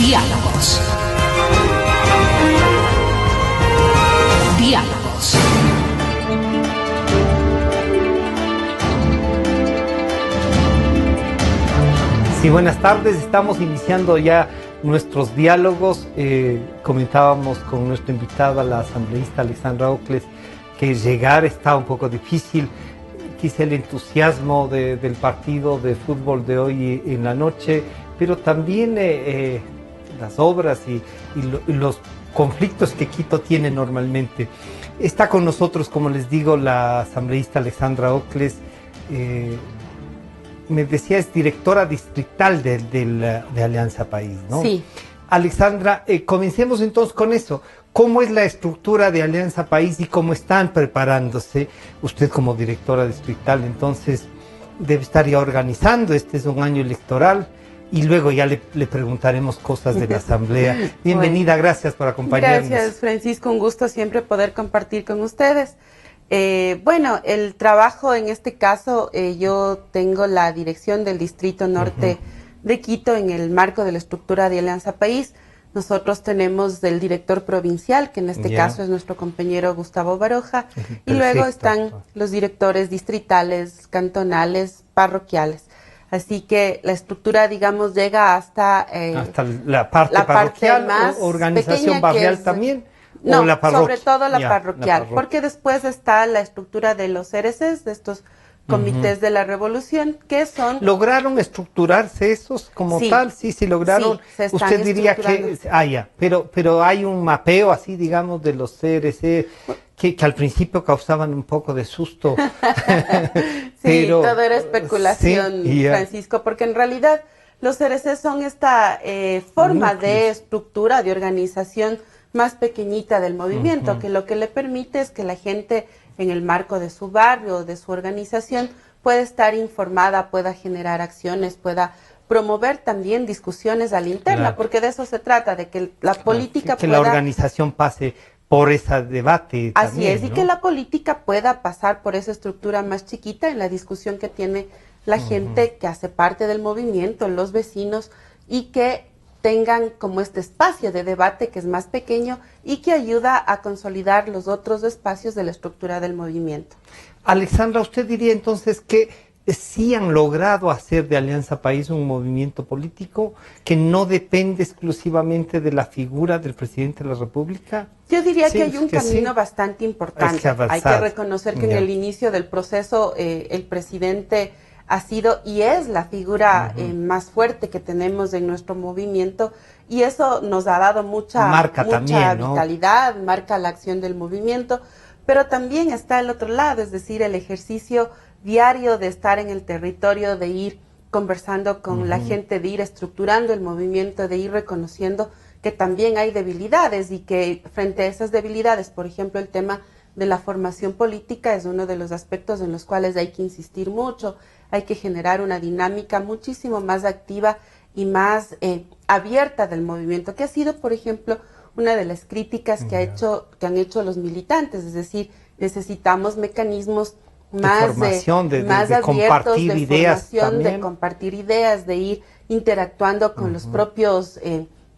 Diálogos. Diálogos. Sí, buenas tardes. Estamos iniciando ya nuestros diálogos. Comentábamos con nuestra invitada, la asambleísta Alexandra Ocles, que llegar está un poco difícil. Quizá el entusiasmo del partido de fútbol de hoy en la noche, pero también las obras y los conflictos que Quito tiene normalmente. Está con nosotros, como les digo, la asambleísta Alexandra Ocles. Me decía, es directora distrital de Alianza País, ¿no? Sí. Alexandra, comencemos entonces con eso. ¿Cómo es la estructura de Alianza País y cómo están preparándose? Usted como directora distrital, entonces, debe estar ya organizando. Este es un año electoral y luego ya le preguntaremos cosas de la asamblea. Bienvenida, bueno, gracias por acompañarnos. Gracias, Francisco, un gusto siempre poder compartir con ustedes. Bueno, el trabajo en este caso, yo tengo la dirección del Distrito Norte de Quito en el marco de la estructura de Alianza País. Nosotros tenemos del director provincial, que en este caso es nuestro compañero Gustavo Baroja, y luego están los directores distritales, cantonales, parroquiales. Así que la estructura, digamos, llega hasta la parte parroquial, más organización barrial también. No, la sobre todo la parroquial, porque después está la estructura de los CRCs, de estos comités de la revolución, que son... ¿Lograron estructurarse esos como tal? Sí, lograron. Sí, usted diría que... pero hay un mapeo así, digamos, de los CRC que al principio causaban un poco de susto. Pero, todo era especulación, Francisco, porque en realidad los CRC son esta forma de estructura, de organización más pequeñita del movimiento, que lo que le permite es que la gente en el marco de su barrio, de su organización, pueda estar informada, pueda generar acciones, pueda promover también discusiones a la interna, porque de eso se trata, de que la política que la organización pase por ese debate. Así también, es, ¿no? Y que la política pueda pasar por esa estructura más chiquita en la discusión que tiene la gente que hace parte del movimiento, los vecinos, y que tengan como este espacio de debate que es más pequeño y que ayuda a consolidar los otros espacios de la estructura del movimiento. Alexandra, ¿usted diría entonces que sí han logrado hacer de Alianza País un movimiento político que no depende exclusivamente de la figura del presidente de la República? Yo diría que hay un camino bastante importante. Hay que reconocer que en el inicio del proceso el presidente ha sido y es la figura más fuerte que tenemos en nuestro movimiento, y eso nos ha dado mucha vitalidad, ¿no? Marca la acción del movimiento, pero también está el otro lado, es decir, el ejercicio diario de estar en el territorio, de ir conversando con la gente, de ir estructurando el movimiento, de ir reconociendo que también hay debilidades y que frente a esas debilidades, por ejemplo, el tema de la formación política es uno de los aspectos en los cuales hay que insistir mucho. Hay que generar una dinámica muchísimo más activa y más abierta del movimiento, que ha sido, por ejemplo, una de las críticas que han hecho los militantes. Es decir, necesitamos mecanismos más abiertos, compartir ideas, de compartir ideas, de ir interactuando con los propios,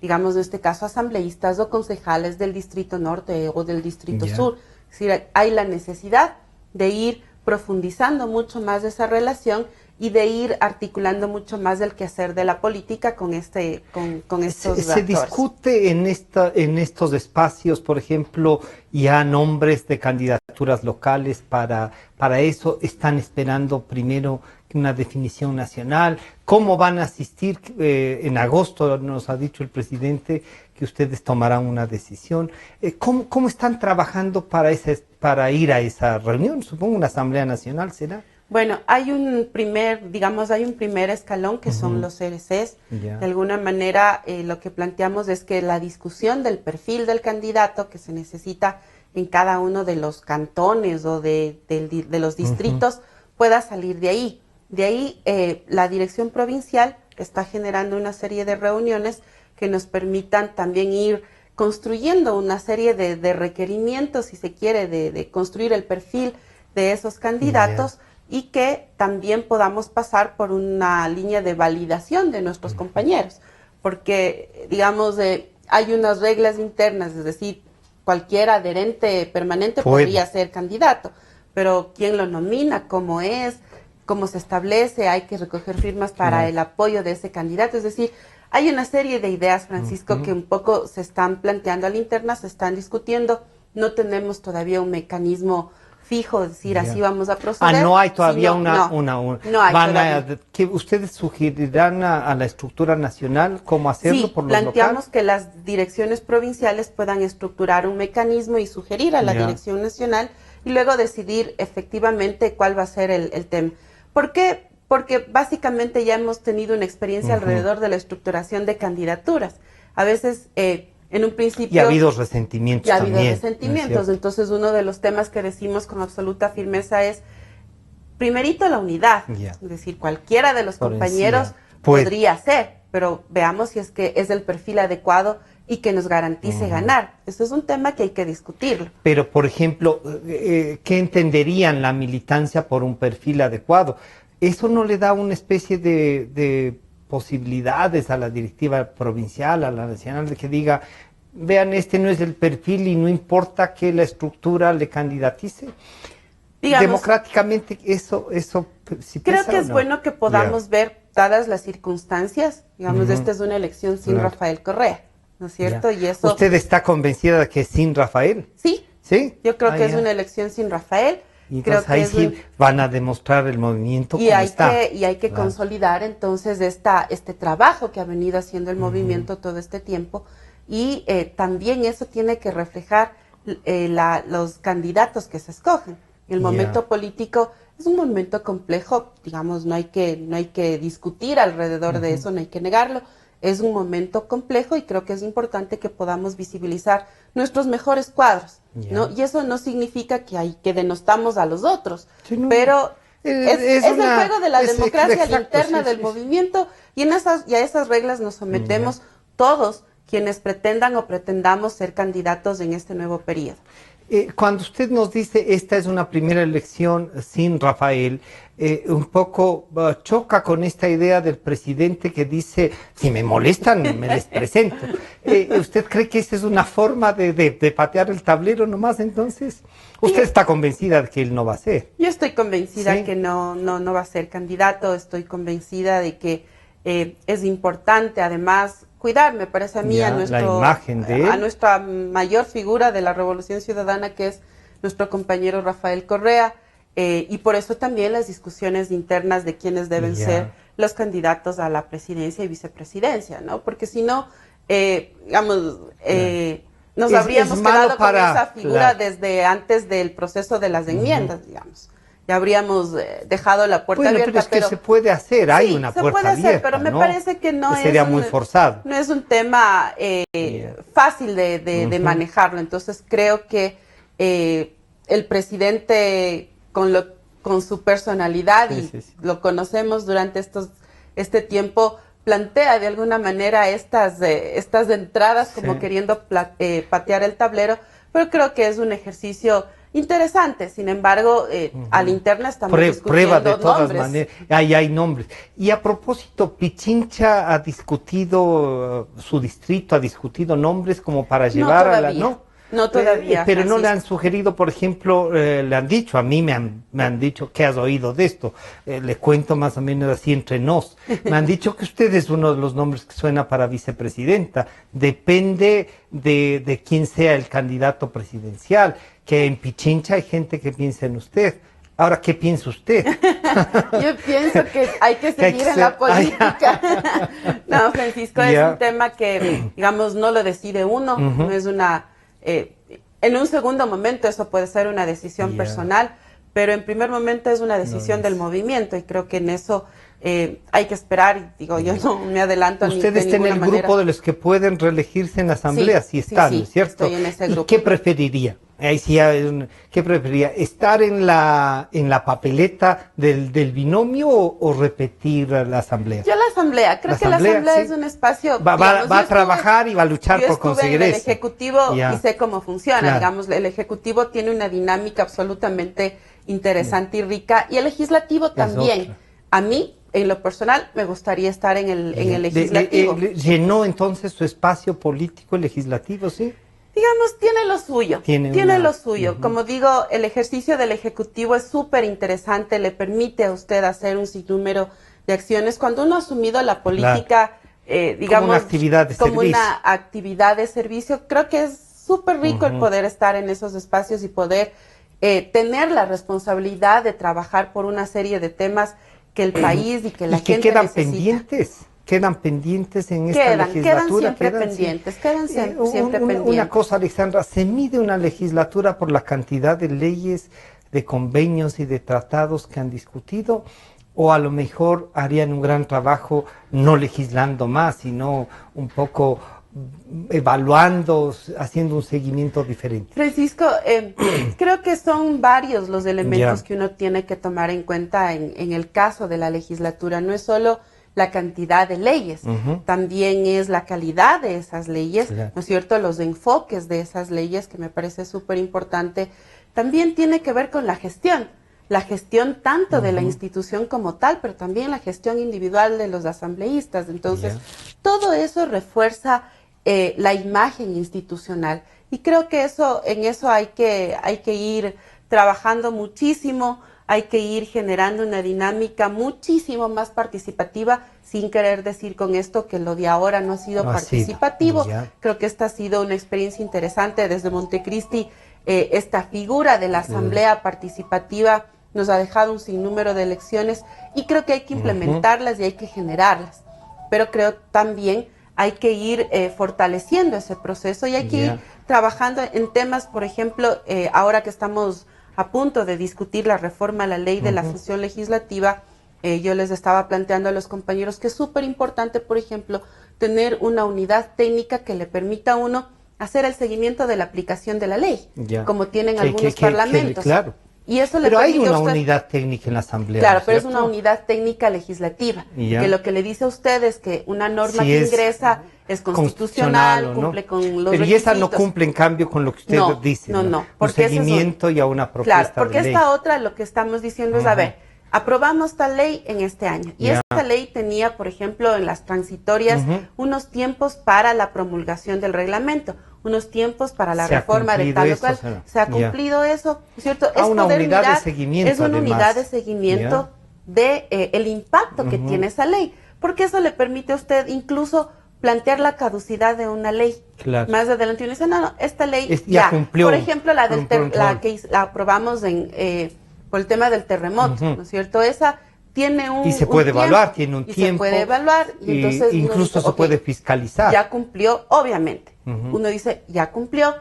digamos, en este caso, asambleístas o concejales del Distrito Norte o del Distrito Sur. Es decir, hay la necesidad de ir profundizando mucho más esa relación y de ir articulando mucho más el quehacer de la política con estos actores. Se discute en estos espacios, por ejemplo, ya nombres de candidaturas locales para eso. Están esperando primero una definición nacional. ¿Cómo van a asistir? En agosto nos ha dicho el presidente que ustedes tomarán una decisión. ¿Cómo están trabajando para ir a esa reunión? Supongo una asamblea nacional será. Bueno, hay un primer escalón que son los CRCs. De alguna manera lo que planteamos es que la discusión del perfil del candidato que se necesita en cada uno de los cantones o de los distritos pueda salir de ahí. De ahí la dirección provincial está generando una serie de reuniones que nos permitan también ir construyendo una serie de requerimientos, si se quiere, de construir el perfil de esos candidatos y que también podamos pasar por una línea de validación de nuestros compañeros. porque, digamos, hay unas reglas internas, es decir, cualquier adherente permanente podría ser candidato, pero ¿quién lo nomina? ¿Cómo es? ¿Cómo se establece? Hay que recoger firmas para el apoyo de ese candidato. Es decir, hay una serie de ideas, Francisco, que un poco se están planteando a la interna, se están discutiendo. No tenemos todavía un mecanismo fijo, es decir, así vamos a proceder. No hay todavía no hay todavía. ¿Que ustedes sugerirán a la estructura nacional cómo hacerlo por los locales? Planteamos que las direcciones provinciales puedan estructurar un mecanismo y sugerir a la dirección nacional y luego decidir efectivamente cuál va a ser el tema. ¿Por qué? Porque básicamente ya hemos tenido una experiencia alrededor de la estructuración de candidaturas. A veces, en un principio... Y ha habido resentimientos también. Y ha habido resentimientos. Entonces, uno de los temas que decimos con absoluta firmeza es, primerito, la unidad. Es decir, cualquiera de los compañeros podría ser, pero veamos si es que es el perfil adecuado y que nos garantice ganar. Eso es un tema que hay que discutirlo. Pero, por ejemplo, ¿qué entenderían la militancia por un perfil adecuado? ¿Eso no le da una especie de posibilidades a la directiva provincial, a la nacional, de que diga, vean, este no es el perfil y no importa que la estructura le candidatice? Digamos, democráticamente eso sí creo que es bueno que podamos ver, dadas las circunstancias, digamos, esta es una elección sin Rafael Correa, ¿no es cierto? Y eso... ¿Usted está convencida de que es sin Rafael? Sí. ¿Sí? Yo creo que es una elección sin Rafael. Y entonces creo que ahí sí van a demostrar el movimiento y hay que consolidar entonces este trabajo que ha venido haciendo el movimiento todo este tiempo y también eso tiene que reflejar los candidatos que se escogen. El momento político es un momento complejo, digamos, no hay que discutir alrededor de eso, no hay que negarlo. Es un momento complejo y creo que es importante que podamos visibilizar nuestros mejores cuadros, ¿no? Y eso no significa que denostamos a los otros, pero es el juego de la democracia interna del movimiento y a esas reglas nos sometemos todos quienes pretendan o pretendamos ser candidatos en este nuevo periodo. Cuando usted nos dice esta es una primera elección sin Rafael, un poco choca con esta idea del presidente que dice, si me molestan, me les presento. ¿Usted cree que esa es una forma de patear el tablero nomás entonces? ¿Usted está convencida de que él no va a ser? Yo estoy convencida que no va a ser candidato, estoy convencida de que es importante además cuidar, me parece a mí, a nuestra mayor figura de la Revolución Ciudadana, que es nuestro compañero Rafael Correa, y por eso también las discusiones internas de quiénes deben ser los candidatos a la presidencia y vicepresidencia, ¿no? Porque si no, digamos, nos habríamos quedado con esa figura desde antes del proceso de las enmiendas, digamos. Ya habríamos dejado la puerta abierta. Pero es que se puede hacer, hay una puerta abierta. Se puede hacer, pero me parece que sería muy forzado. No es un tema fácil de manejarlo. Entonces creo que el presidente, con su personalidad, lo conocemos durante este tiempo, plantea de alguna manera estas entradas como queriendo patear el tablero, pero creo que es un ejercicio interesante. Sin embargo, a la interna estamos discutiendo prueba de todas nombres. maneras. Ahí hay nombres. Y a propósito, Pichincha ha discutido, su distrito ha discutido nombres como para llevar a la... No todavía. Pero no le han sugerido, por ejemplo, le han dicho, a mí me han dicho, ¿qué has oído de esto? Le cuento más o menos así entre nos. Me han dicho que usted es uno de los nombres que suena para vicepresidenta. Depende de quién sea el candidato presidencial, que en Pichincha hay gente que piensa en usted. Ahora, ¿qué piensa usted? Yo pienso que hay que seguir en la política. No, Francisco, es un tema que, digamos, no lo decide uno, no es una... en un segundo momento eso puede ser una decisión personal, pero en primer momento es una decisión del movimiento y creo que en eso hay que esperar. Y digo, yo no me adelanto a Usted está en el grupo de los que pueden reelegirse en la asamblea, sí está, ¿no es cierto? Estoy en ese grupo. ¿Y qué preferiría? Ahí sí, ¿qué preferiría? ¿Estar en la papeleta del binomio o repetir la asamblea? Yo la asamblea, creo que la asamblea es un espacio... Va a trabajar y va a luchar por conseguir eso. Yo estuve en el Ejecutivo y sé cómo funciona, digamos, el Ejecutivo tiene una dinámica absolutamente interesante y rica, y el Legislativo también. A mí en lo personal me gustaría estar en el legislativo. ¿Llenó entonces su espacio político el legislativo, sí? Digamos, tiene lo suyo, tiene lo suyo. Como digo, el ejercicio del Ejecutivo es súper interesante, le permite a usted hacer un sinnúmero de acciones. Cuando uno ha asumido la política, digamos, como una actividad de servicio, creo que es súper rico el poder estar en esos espacios y poder tener la responsabilidad de trabajar por una serie de temas que el país y que la gente quedan necesita. Quedan pendientes en esta legislatura. Quedan siempre pendientes. Una cosa, Alexandra, ¿se mide una legislatura por la cantidad de leyes, de convenios y de tratados que han discutido? ¿O a lo mejor harían un gran trabajo no legislando más, sino un poco evaluando, haciendo un seguimiento diferente? Francisco, creo que son varios los elementos que uno tiene que tomar en cuenta en el caso de la legislatura. No es solo la cantidad de leyes, también es la calidad de esas leyes, ¿no es cierto? Los enfoques de esas leyes, que me parece súper importante. También tiene que ver con la gestión tanto de la institución como tal, pero también la gestión individual de los asambleístas. Entonces, todo eso refuerza la imagen institucional. Y creo que en eso hay que ir trabajando muchísimo, hay que ir generando una dinámica muchísimo más participativa, sin querer decir con esto que lo de ahora no ha sido participativo. Creo que esta ha sido una experiencia interesante. Desde Montecristi, esta figura de la asamblea participativa nos ha dejado un sinnúmero de elecciones y creo que hay que implementarlas y hay que generarlas. Pero creo también hay que ir fortaleciendo ese proceso y hay que ir trabajando en temas, por ejemplo, ahora que estamos a punto de discutir la reforma a la ley de la función legislativa, yo les estaba planteando a los compañeros que es súper importante, por ejemplo, tener una unidad técnica que le permita a uno hacer el seguimiento de la aplicación de la ley, como tienen algunos parlamentos. Claro. Y eso pero hay una unidad técnica en la Asamblea. Claro, pero es una unidad técnica legislativa, que lo que le dice a usted es que una norma que ingresa es constitucional, cumple con los requisitos. Y esa no cumple, en cambio, con lo que usted dice. No. Un seguimiento y a una propuesta de ley. Claro, porque esta otra, lo que estamos diciendo es, a ver, aprobamos tal ley en este año. Y esta ley tenía, por ejemplo, en las transitorias, unos tiempos para la promulgación del reglamento, unos tiempos para la reforma de tal o cual. Se ha cumplido eso, ¿cierto? Es una unidad de seguimiento. Es una unidad de seguimiento de el impacto que tiene esa ley. Porque eso le permite a usted incluso plantear la caducidad de una ley. Más adelante uno dice, no, esta ley ya cumplió. Por ejemplo, la que la aprobamos por el tema del terremoto, ¿no es cierto? Esa tiene un y se puede evaluar, tiene un tiempo. Se puede evaluar. Y entonces incluso se puede fiscalizar. Ya cumplió, obviamente. Uno dice, ya cumplió,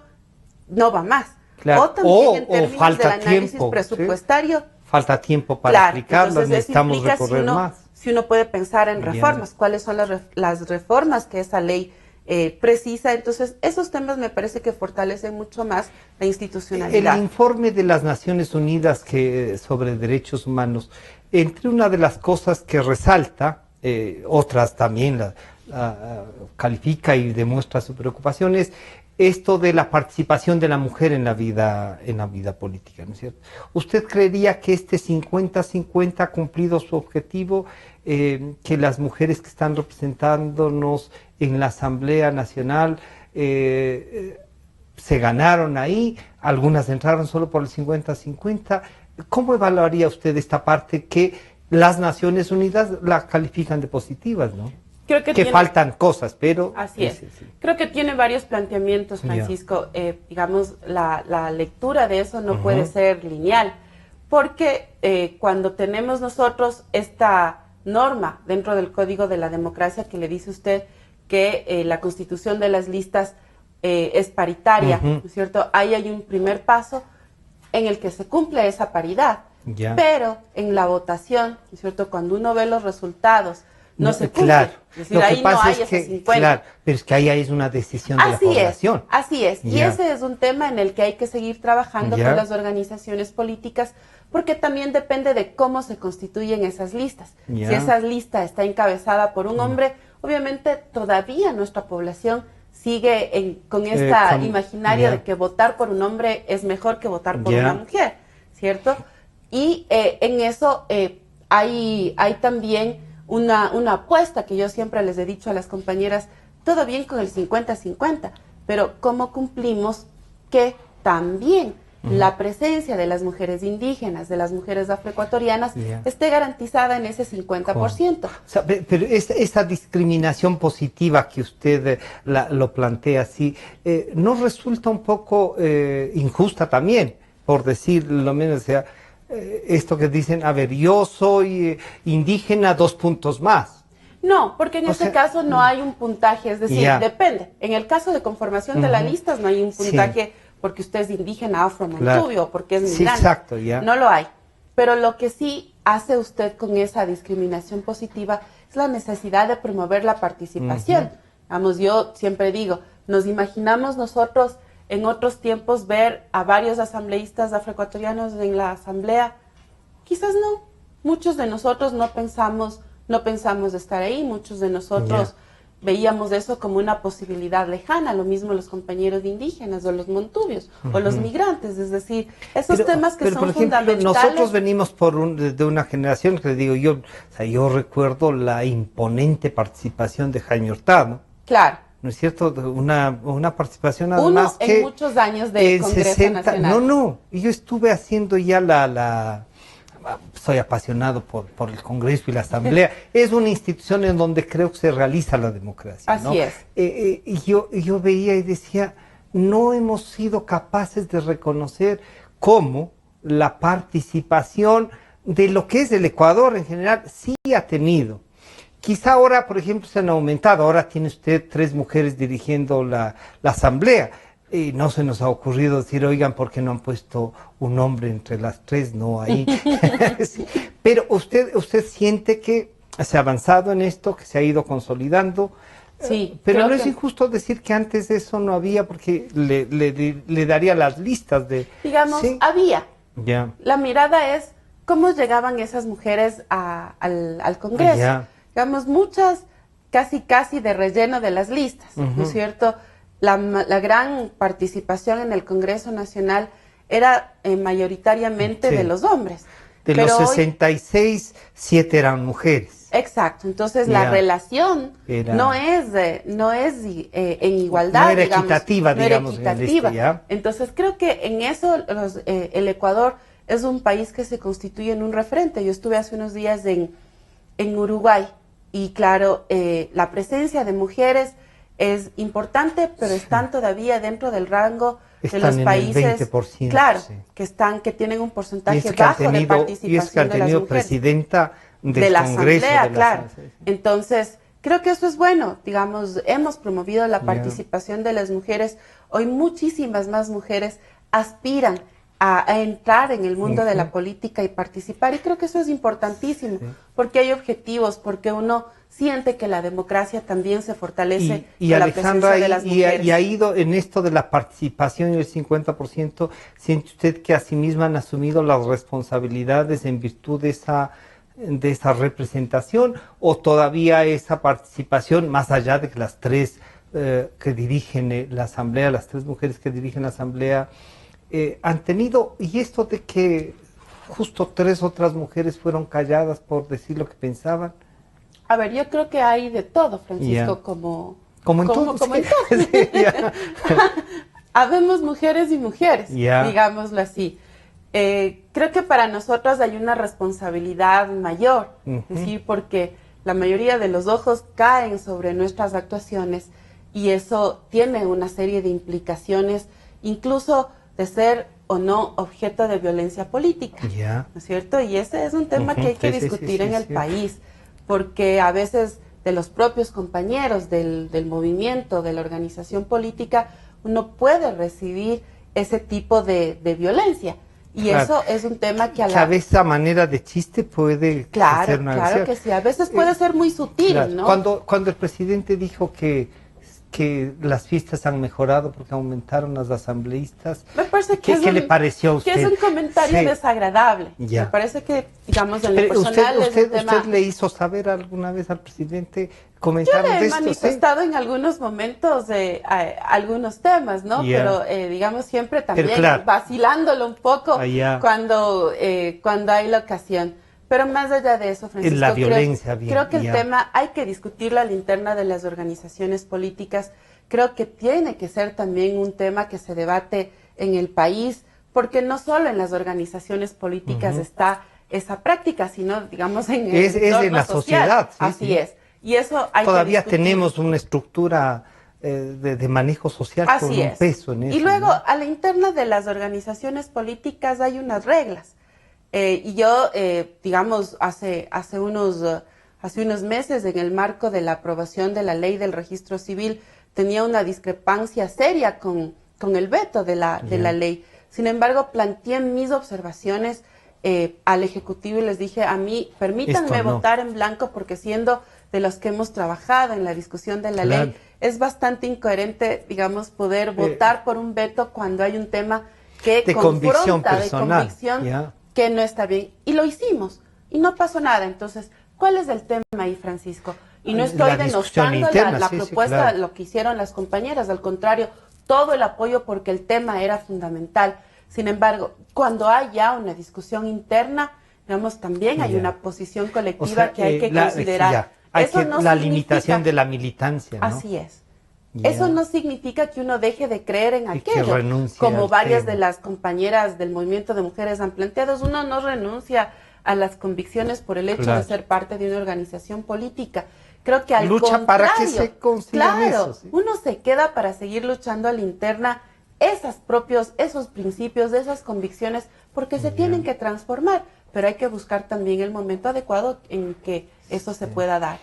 no va más. Claro. O también en términos falta del análisis tiempo, presupuestario. Falta tiempo para aplicarlas, necesitamos recorrer más. Si uno puede pensar en reformas, cuáles son las reformas que esa ley precisa. Entonces, esos temas me parece que fortalecen mucho más la institucionalidad. El informe de las Naciones Unidas sobre derechos humanos, entre una de las cosas que resalta, otras también la califica y demuestra su preocupación, es esto de la participación de la mujer en la vida política, ¿no es cierto? ¿Usted creería que este 50-50 ha cumplido su objetivo, que las mujeres que están representándonos en la Asamblea Nacional se ganaron ahí, algunas entraron solo por el 50-50? ¿Cómo evaluaría usted esta parte que las Naciones Unidas la califican de positivas, ¿no? Creo que faltan cosas, pero... Así es. Creo que tiene varios planteamientos, Francisco. Digamos, la lectura de eso no puede ser lineal, porque cuando tenemos nosotros esta norma dentro del Código de la Democracia que le dice usted que la constitución de las listas es paritaria, ¿no es cierto? Ahí hay un primer paso en el que se cumple esa paridad, pero en la votación, ¿no es cierto? Cuando uno ve los resultados, no se cumple. Claro. Es decir, ahí no hay ese 50. Claro, pero es que ahí es una decisión de la población. Así es. Y ese es un tema en el que hay que seguir trabajando con las organizaciones políticas, porque también depende de cómo se constituyen esas listas. Si esa lista está encabezada por un hombre, obviamente todavía nuestra población sigue con esta imaginaria de que votar por un hombre es mejor que votar por una mujer, ¿cierto? Y en eso hay también una apuesta que yo siempre les he dicho a las compañeras, todo bien con el 50-50, pero ¿cómo cumplimos que también la presencia de las mujeres indígenas, de las mujeres afroecuatorianas, esté garantizada en ese 50%? O sea, pero esa discriminación positiva que usted lo plantea así, ¿no resulta un poco injusta también? Por decir lo menos, o sea, esto que dicen, a ver, yo soy indígena, 2 puntos más. No, porque en este caso no hay un puntaje, es decir, depende. En el caso de conformación de las listas no hay un puntaje porque usted es indígena, afro-montubio, porque es migrante. Exacto, no lo hay. Pero lo que sí hace usted con esa discriminación positiva es la necesidad de promover la participación. Vamos, yo siempre digo, nos imaginamos nosotros en otros tiempos ver a varios asambleístas afroecuatorianos en la asamblea. Quizás no. Muchos de nosotros no pensamos de estar ahí, muchos de nosotros veíamos eso como una posibilidad lejana, lo mismo los compañeros indígenas o los montubios o los migrantes, es decir, esos temas que son fundamentales. Nosotros venimos de una generación que digo yo recuerdo la imponente participación de Jaime Hurtado. Claro. ¿No es cierto? Una participación además en muchos años de Congreso Nacional. No, yo estuve haciendo ya soy apasionado por el Congreso y la Asamblea. Es una institución en donde creo que se realiza la democracia, ¿no? Así es. Y yo veía y decía, no hemos sido capaces de reconocer cómo la participación de lo que es el Ecuador en general sí ha tenido. Quizá ahora, por ejemplo, se han aumentado. Ahora tiene usted 3 mujeres dirigiendo la Asamblea. Y no se nos ha ocurrido decir, oigan, ¿por qué no han puesto un hombre entre las 3? No, ahí. Sí. Pero usted siente que se ha avanzado en esto, que se ha ido consolidando. Sí. Pero no es injusto decir que antes de eso no había, porque le daría las listas de... Digamos, ¿sí? Había. Ya. La mirada es cómo llegaban esas mujeres al Congreso. Digamos, muchas casi de relleno de las listas, ¿no es cierto? La gran participación en el Congreso Nacional era mayoritariamente de los hombres. De los 66, 7 eran mujeres. Exacto, entonces la relación no es en igualdad. No era equitativa, digamos. Entonces creo que en eso el Ecuador es un país que se constituye en un referente. Yo estuve hace unos días en Uruguay y claro, la presencia de mujeres es importante, pero están todavía dentro del rango de los países, el 20%, claro, que tienen un porcentaje bajo de participación y es que han tenido presidenta de la Congreso, Asamblea, claro. Entonces, creo que eso es bueno, digamos, hemos promovido la participación de las mujeres. Hoy muchísimas más mujeres aspiran a entrar en el mundo de la política y participar, y creo que eso es importantísimo, porque hay objetivos, porque uno siente que la democracia también se fortalece y con la Alejandra, presencia de las mujeres. Y ha ido en esto de la participación y el 50%, ¿siente usted que asimismo han asumido las responsabilidades en virtud de esa representación, o todavía esa participación, más allá de que las 3 que dirigen la Asamblea, las 3 mujeres que dirigen la Asamblea, han tenido, y esto de que justo 3 otras mujeres fueron calladas por decir lo que pensaban? A ver, yo creo que hay de todo, Francisco, como en todo. Habemos mujeres y mujeres, digámoslo así. Creo que para nosotros hay una responsabilidad mayor, ¿sí? Porque la mayoría de los ojos caen sobre nuestras actuaciones y eso tiene una serie de implicaciones, incluso de ser o no objeto de violencia política, ¿no es cierto? Y ese es un tema que hay que discutir en el país, porque a veces de los propios compañeros del movimiento, de la organización política, uno puede recibir ese tipo de violencia. Y eso es un tema que a veces a manera de chiste puede ser una Claro que sí, a veces puede ser muy sutil, ¿no? Cuando el presidente dijo que las fiestas han mejorado porque aumentaron las asambleístas, me parece que ¿qué le pareció a usted? Que es un comentario desagradable. Me parece que, digamos, en lo personal ¿Usted le hizo saber alguna vez al presidente comentar de esto? Yo le he manifestado en algunos momentos algunos temas, ¿no? Pero, digamos, siempre también vacilándolo un poco cuando hay la ocasión. Pero más allá de eso, Francisco, la violencia, creo que el tema hay que discutirlo a la interna de las organizaciones políticas. Creo que tiene que ser también un tema que se debate en el país, porque no solo en las organizaciones políticas está esa práctica, sino, digamos, en el entorno en la sociedad. Sí, así es. Y eso hay Todavía tenemos una estructura de manejo social con un peso en eso. Y luego, a la interna de las organizaciones políticas hay unas reglas. Y yo, digamos, hace unos meses, en el marco de la aprobación de la ley del registro civil, tenía una discrepancia seria con el veto de la ley. Sin embargo, planteé mis observaciones al Ejecutivo y les dije, a mí, permítanme votar en blanco, porque siendo de los que hemos trabajado en la discusión de la ley, es bastante incoherente, digamos, poder votar por un veto cuando hay un tema que de convicción personal, que no está bien. Y lo hicimos, y no pasó nada. Entonces, ¿cuál es el tema ahí, Francisco? Y no estoy denostando la propuesta, lo que hicieron las compañeras, al contrario, todo el apoyo porque el tema era fundamental. Sin embargo, cuando hay ya una discusión interna, digamos, también hay una posición colectiva que hay que considerar. La limitación de la militancia, ¿no? Así es. Eso no significa que uno deje de creer en aquello, como varias de las compañeras del movimiento de mujeres han planteado. Uno no renuncia a las convicciones por el hecho de ser parte de una organización política. Creo que al lucha contrario, para que se consigan eso, ¿sí? Uno se queda para seguir luchando a la interna esos principios, esas convicciones, porque se tienen que transformar, pero hay que buscar también el momento adecuado en que eso se pueda dar.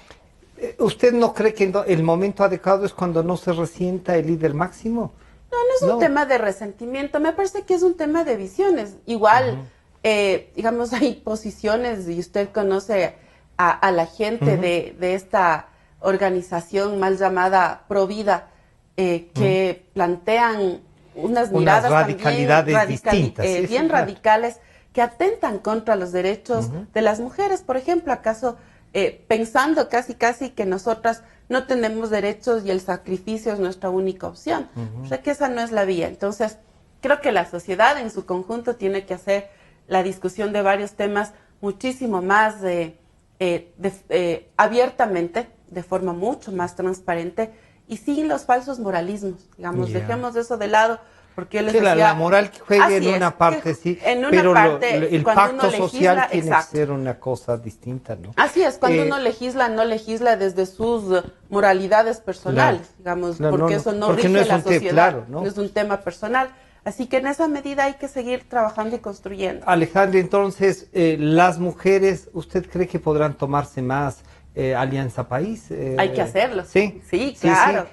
¿Usted no cree que el momento adecuado es cuando no se resienta el líder máximo? No es un tema de resentimiento, me parece que es un tema de visiones. Igual, digamos, hay posiciones, y usted conoce a la gente de esta organización mal llamada Provida, que plantean unas miradas radicalidades distintas, bien radicales, que atentan contra los derechos de las mujeres. Por ejemplo, ¿acaso pensando casi que nosotras no tenemos derechos y el sacrificio es nuestra única opción? O sea, que esa no es la vía. Entonces, creo que la sociedad en su conjunto tiene que hacer la discusión de varios temas muchísimo más abiertamente, de forma mucho más transparente, y sin los falsos moralismos, digamos, dejemos eso de lado, porque yo les decía, la moral que juegue en una parte, sí, pero el pacto social tiene que ser una cosa distinta, ¿no? Así es, cuando uno legisla, no legisla desde sus moralidades personales, digamos, porque eso no rige la sociedad, no es un tema personal. Así que en esa medida hay que seguir trabajando y construyendo. Alejandra, entonces, las mujeres, ¿usted cree que podrán tomarse más Alianza País? Hay que hacerlo. Sí, claro.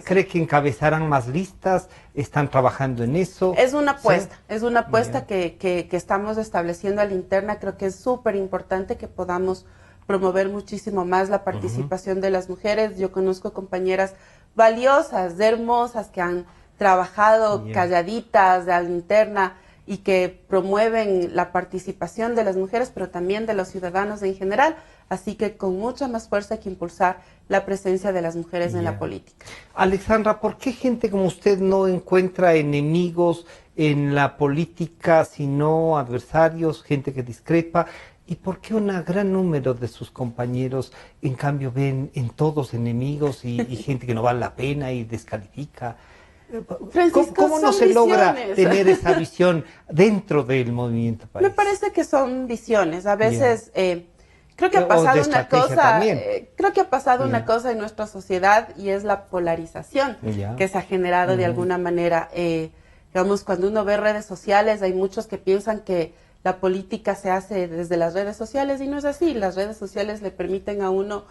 ¿Cree que encabezarán más listas? ¿Están trabajando en eso? Es una apuesta, que estamos estableciendo a la interna. Creo que es súper importante que podamos promover muchísimo más la participación de las mujeres. Yo conozco compañeras valiosas, hermosas, que han trabajado calladitas a la interna y que promueven la participación de las mujeres, pero también de los ciudadanos en general. Así que con mucha más fuerza hay que impulsar la presencia de las mujeres en la política. Alexandra, ¿por qué gente como usted no encuentra enemigos en la política, sino adversarios, gente que discrepa? ¿Y por qué un gran número de sus compañeros, en cambio, ven en todos enemigos y gente que no vale la pena y descalifica? Francisco, ¿Cómo no se logra tener esa visión dentro del movimiento país? Me parece que son visiones. A veces creo que ha pasado una cosa. Creo que ha pasado una cosa en nuestra sociedad, y es la polarización que se ha generado de alguna manera. Digamos, cuando uno ve redes sociales, hay muchos que piensan que la política se hace desde las redes sociales, y no es así. Las redes sociales le permiten a uno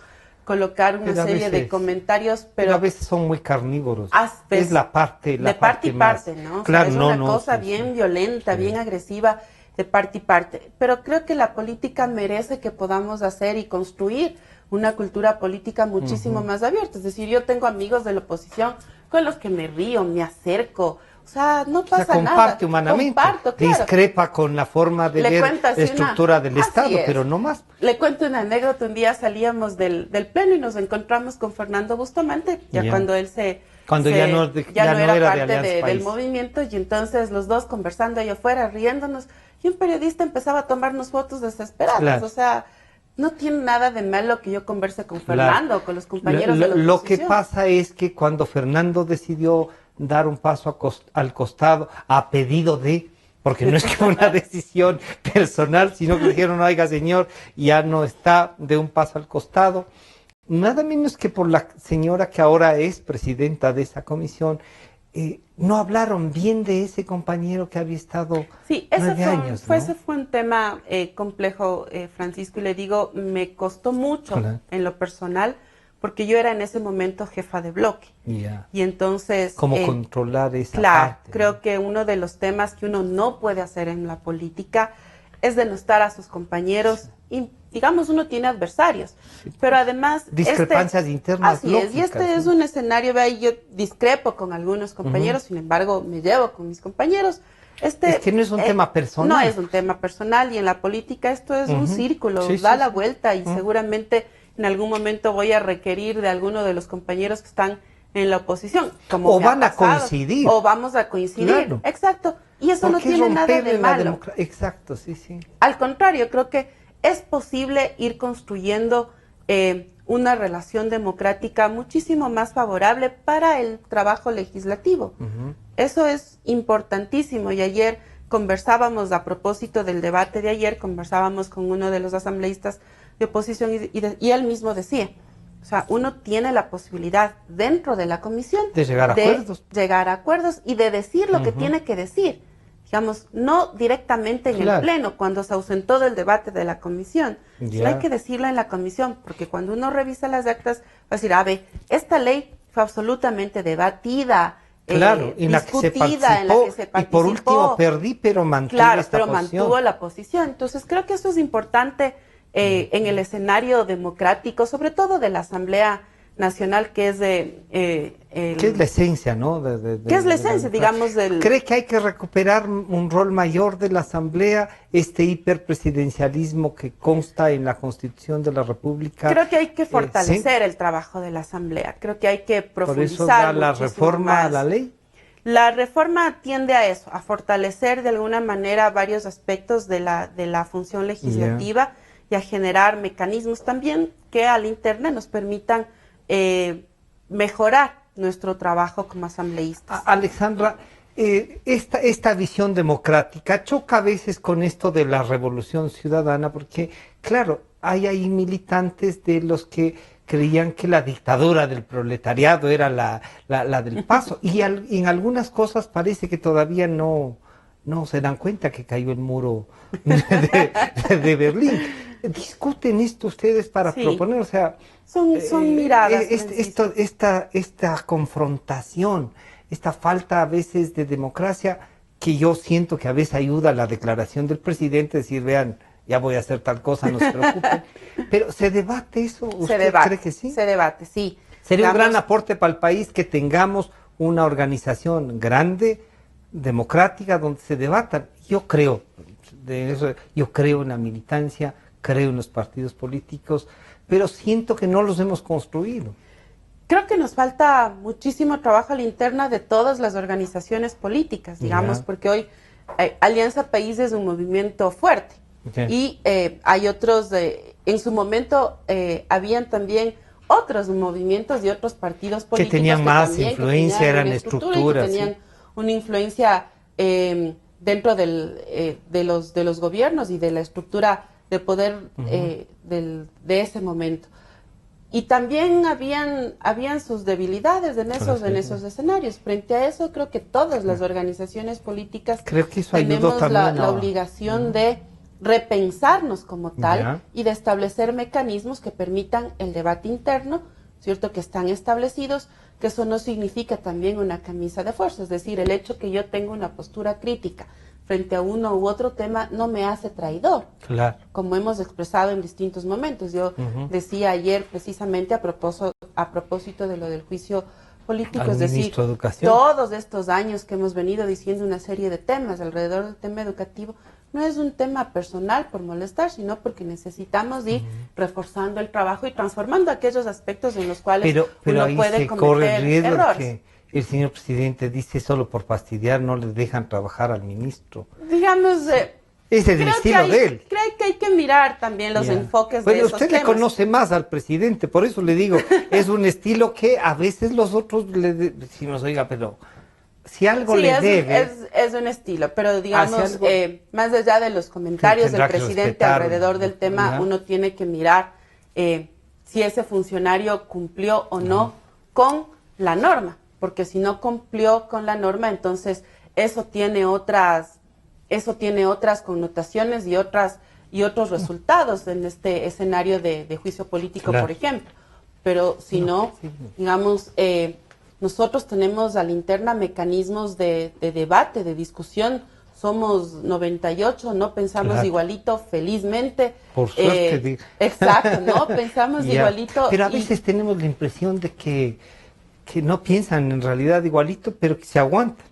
colocar una serie de comentarios, pero a veces son muy carnívoros. Es la parte de parte y parte, ¿no? Claro, o sea, es una cosa bien violenta, bien agresiva, de parte y parte. Pero creo que la política merece que podamos hacer y construir una cultura política muchísimo más abierta. Es decir, yo tengo amigos de la oposición con los que me río, me acerco. O sea, no pasa nada. Comparte humanamente. Discrepa con la forma de ver la estructura del Estado, pero no más. Le cuento una anécdota. Un día salíamos del pleno y nos encontramos con Fernando Bustamante, cuando él se Cuando ya no era parte de del movimiento, y entonces los dos conversando allá afuera, riéndonos, y un periodista empezaba a tomarnos fotos desesperadas. Claro. O sea, no tiene nada de malo que yo converse con Fernando o con los compañeros de la oposición. Lo que pasa es que cuando Fernando decidió dar un paso al costado a pedido de, porque no es que fue una decisión personal, sino que dijeron, oiga señor, ya no está, de un paso al costado, nada menos que por la señora que ahora es presidenta de esa comisión. No hablaron bien de ese compañero que había estado 9 años, ¿no? Ese fue un tema complejo, Francisco, y le digo, me costó mucho en lo personal, porque yo era en ese momento jefa de bloque. Y entonces... ¿Cómo controlar esa parte? Creo que uno de los temas que uno no puede hacer en la política es denostar a sus compañeros. Y, digamos, uno tiene adversarios, pero además... Discrepancias internas lógicas, y este es un escenario, vea, y yo discrepo con algunos compañeros, sin embargo, me llevo con mis compañeros. Es que no es un tema personal. No es un tema personal, y en la política esto es un círculo, da la vuelta, y seguramente en algún momento voy a requerir de alguno de los compañeros que están en la oposición. O van a coincidir. O vamos a coincidir. Claro. Exacto. Y eso no tiene nada de malo. Exacto, sí. Al contrario, creo que es posible ir construyendo una relación democrática muchísimo más favorable para el trabajo legislativo. Eso es importantísimo. Y ayer conversábamos, a propósito del debate de ayer, conversábamos con uno de los asambleístas de oposición y él mismo decía, o sea, uno tiene la posibilidad dentro de la comisión de llegar a acuerdos y de decir lo que tiene que decir. Digamos, no directamente en el pleno, cuando se ausentó del debate de la comisión. Hay que decirlo en la comisión, porque cuando uno revisa las actas, va a decir, esta ley fue absolutamente debatida, en la discutida, en la que se participó. Y por último perdí, pero mantuve esta posición. Mantuvo la posición. Entonces creo que eso es importante en el escenario democrático, sobre todo de la Asamblea Nacional, que es que es la esencia, ¿no? ¿Qué es la esencia, digamos? ¿Cree que hay que recuperar un rol mayor de la Asamblea, este hiperpresidencialismo que consta en la Constitución de la República? Creo que hay que fortalecer el trabajo de la Asamblea. Creo que hay que profundizar. ¿Por eso da la reforma a la ley? La reforma tiende a eso, a fortalecer de alguna manera varios aspectos de la función legislativa y a generar mecanismos también que a la interna nos permitan mejorar nuestro trabajo como asambleístas. Alexandra, esta visión democrática choca a veces con esto de la revolución ciudadana, porque, claro, hay ahí militantes de los que creían que la dictadura del proletariado era la del paso, y en algunas cosas parece que todavía no se dan cuenta que cayó el muro de Berlín. ¿Discuten esto ustedes para proponer? O sea, son miradas. Esta confrontación, esta falta a veces de democracia, que yo siento que a veces ayuda a la declaración del presidente, decir, vean, ya voy a hacer tal cosa, no se preocupen. Pero ¿se debate eso? ¿Usted cree que sí? Se debate, sí. Sería un gran aporte para el país que tengamos una organización grande, democrática, donde se debatan. Yo creo en la militancia, creo en los partidos políticos, pero siento que no los hemos construido. Creo que nos falta muchísimo trabajo a la interna de todas las organizaciones políticas, digamos, porque hoy Alianza País es un movimiento fuerte. Y hay otros, en su momento habían también otros movimientos y otros partidos políticos que tenían más influencia, eran estructuras. Que tenían una influencia dentro de los gobiernos y de la estructura de poder de ese momento. Y también habían sus debilidades en esos escenarios. Frente a eso, creo que todas las organizaciones políticas tenemos la obligación de repensarnos como tal y de establecer mecanismos que permitan el debate interno, ¿cierto? Que están establecidos, que eso no significa también una camisa de fuerza. Es decir, el hecho que yo tenga una postura crítica frente a uno u otro tema no me hace traidor, como hemos expresado en distintos momentos. Yo decía ayer precisamente a propósito de lo del juicio político, es decir, todos estos años que hemos venido diciendo una serie de temas alrededor del tema educativo, no es un tema personal por molestar, sino porque necesitamos ir reforzando el trabajo y transformando aquellos aspectos en los cuales pero uno ahí puede se cometer corre el riesgo errores. el señor presidente dice solo por fastidiar no le dejan trabajar al ministro. Digamos, ese es el estilo de él. Creo que hay que mirar también los enfoques de esos usted temas. le conoce más al presidente, por eso le digo, es un estilo que a veces los otros le decimos, oiga, pero si algo le debe... es un estilo, pero digamos, más allá de los comentarios del presidente alrededor del tema, uno tiene que mirar si ese funcionario cumplió o no con la norma, porque si no cumplió con la norma, entonces eso tiene otras connotaciones y otros resultados en este escenario de juicio político, por ejemplo. Pero si no, digamos, nosotros tenemos a la interna mecanismos de debate, de discusión. Somos 98, no pensamos igualito, felizmente. Por suerte. Exacto, no pensamos igualito. Pero a veces tenemos la impresión de que no piensan en realidad igualito, pero que se aguantan.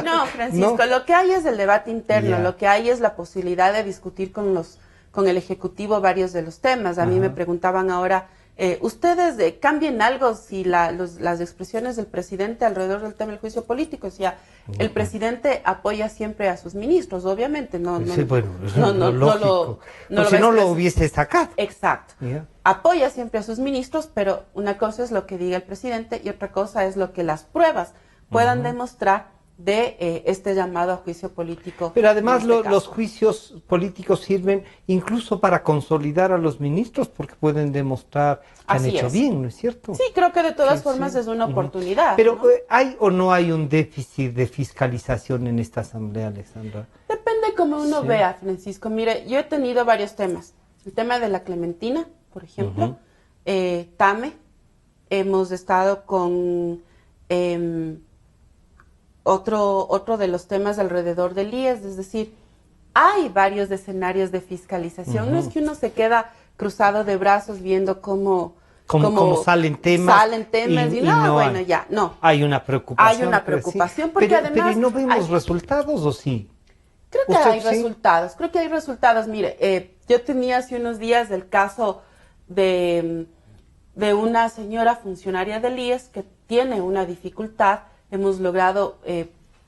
No, Francisco, lo que hay es el debate interno, lo que hay es la posibilidad de discutir con el Ejecutivo varios de los temas. A mí me preguntaban ahora, ¿ustedes cambien algo si las expresiones del presidente alrededor del tema del juicio político? O sea, el presidente apoya siempre a sus ministros, obviamente. No lo hubiese sacado. Exacto. Apoya siempre a sus ministros, pero una cosa es lo que diga el presidente y otra cosa es lo que las pruebas puedan demostrar de este llamado a juicio político. Pero además los juicios políticos sirven incluso para consolidar a los ministros porque pueden demostrar que han hecho bien, ¿no es cierto? Sí, creo que de todas formas es una oportunidad. Pero ¿no? ¿Hay o no hay un déficit de fiscalización en esta asamblea, Alexandra? Depende cómo uno vea, Francisco. Mire, yo he tenido varios temas. El tema de la Clementina, por ejemplo, TAME, hemos estado con... Otro de los temas alrededor del IES, es decir, hay varios escenarios de fiscalización. No es que uno se queda cruzado de brazos viendo cómo salen temas. Bueno, ya, no. Hay una preocupación. Hay una preocupación, porque además... ¿Pero no vemos resultados o sí? Creo que hay resultados. Mire, yo tenía hace unos días el caso de una señora funcionaria del IES que tiene una dificultad. Hemos logrado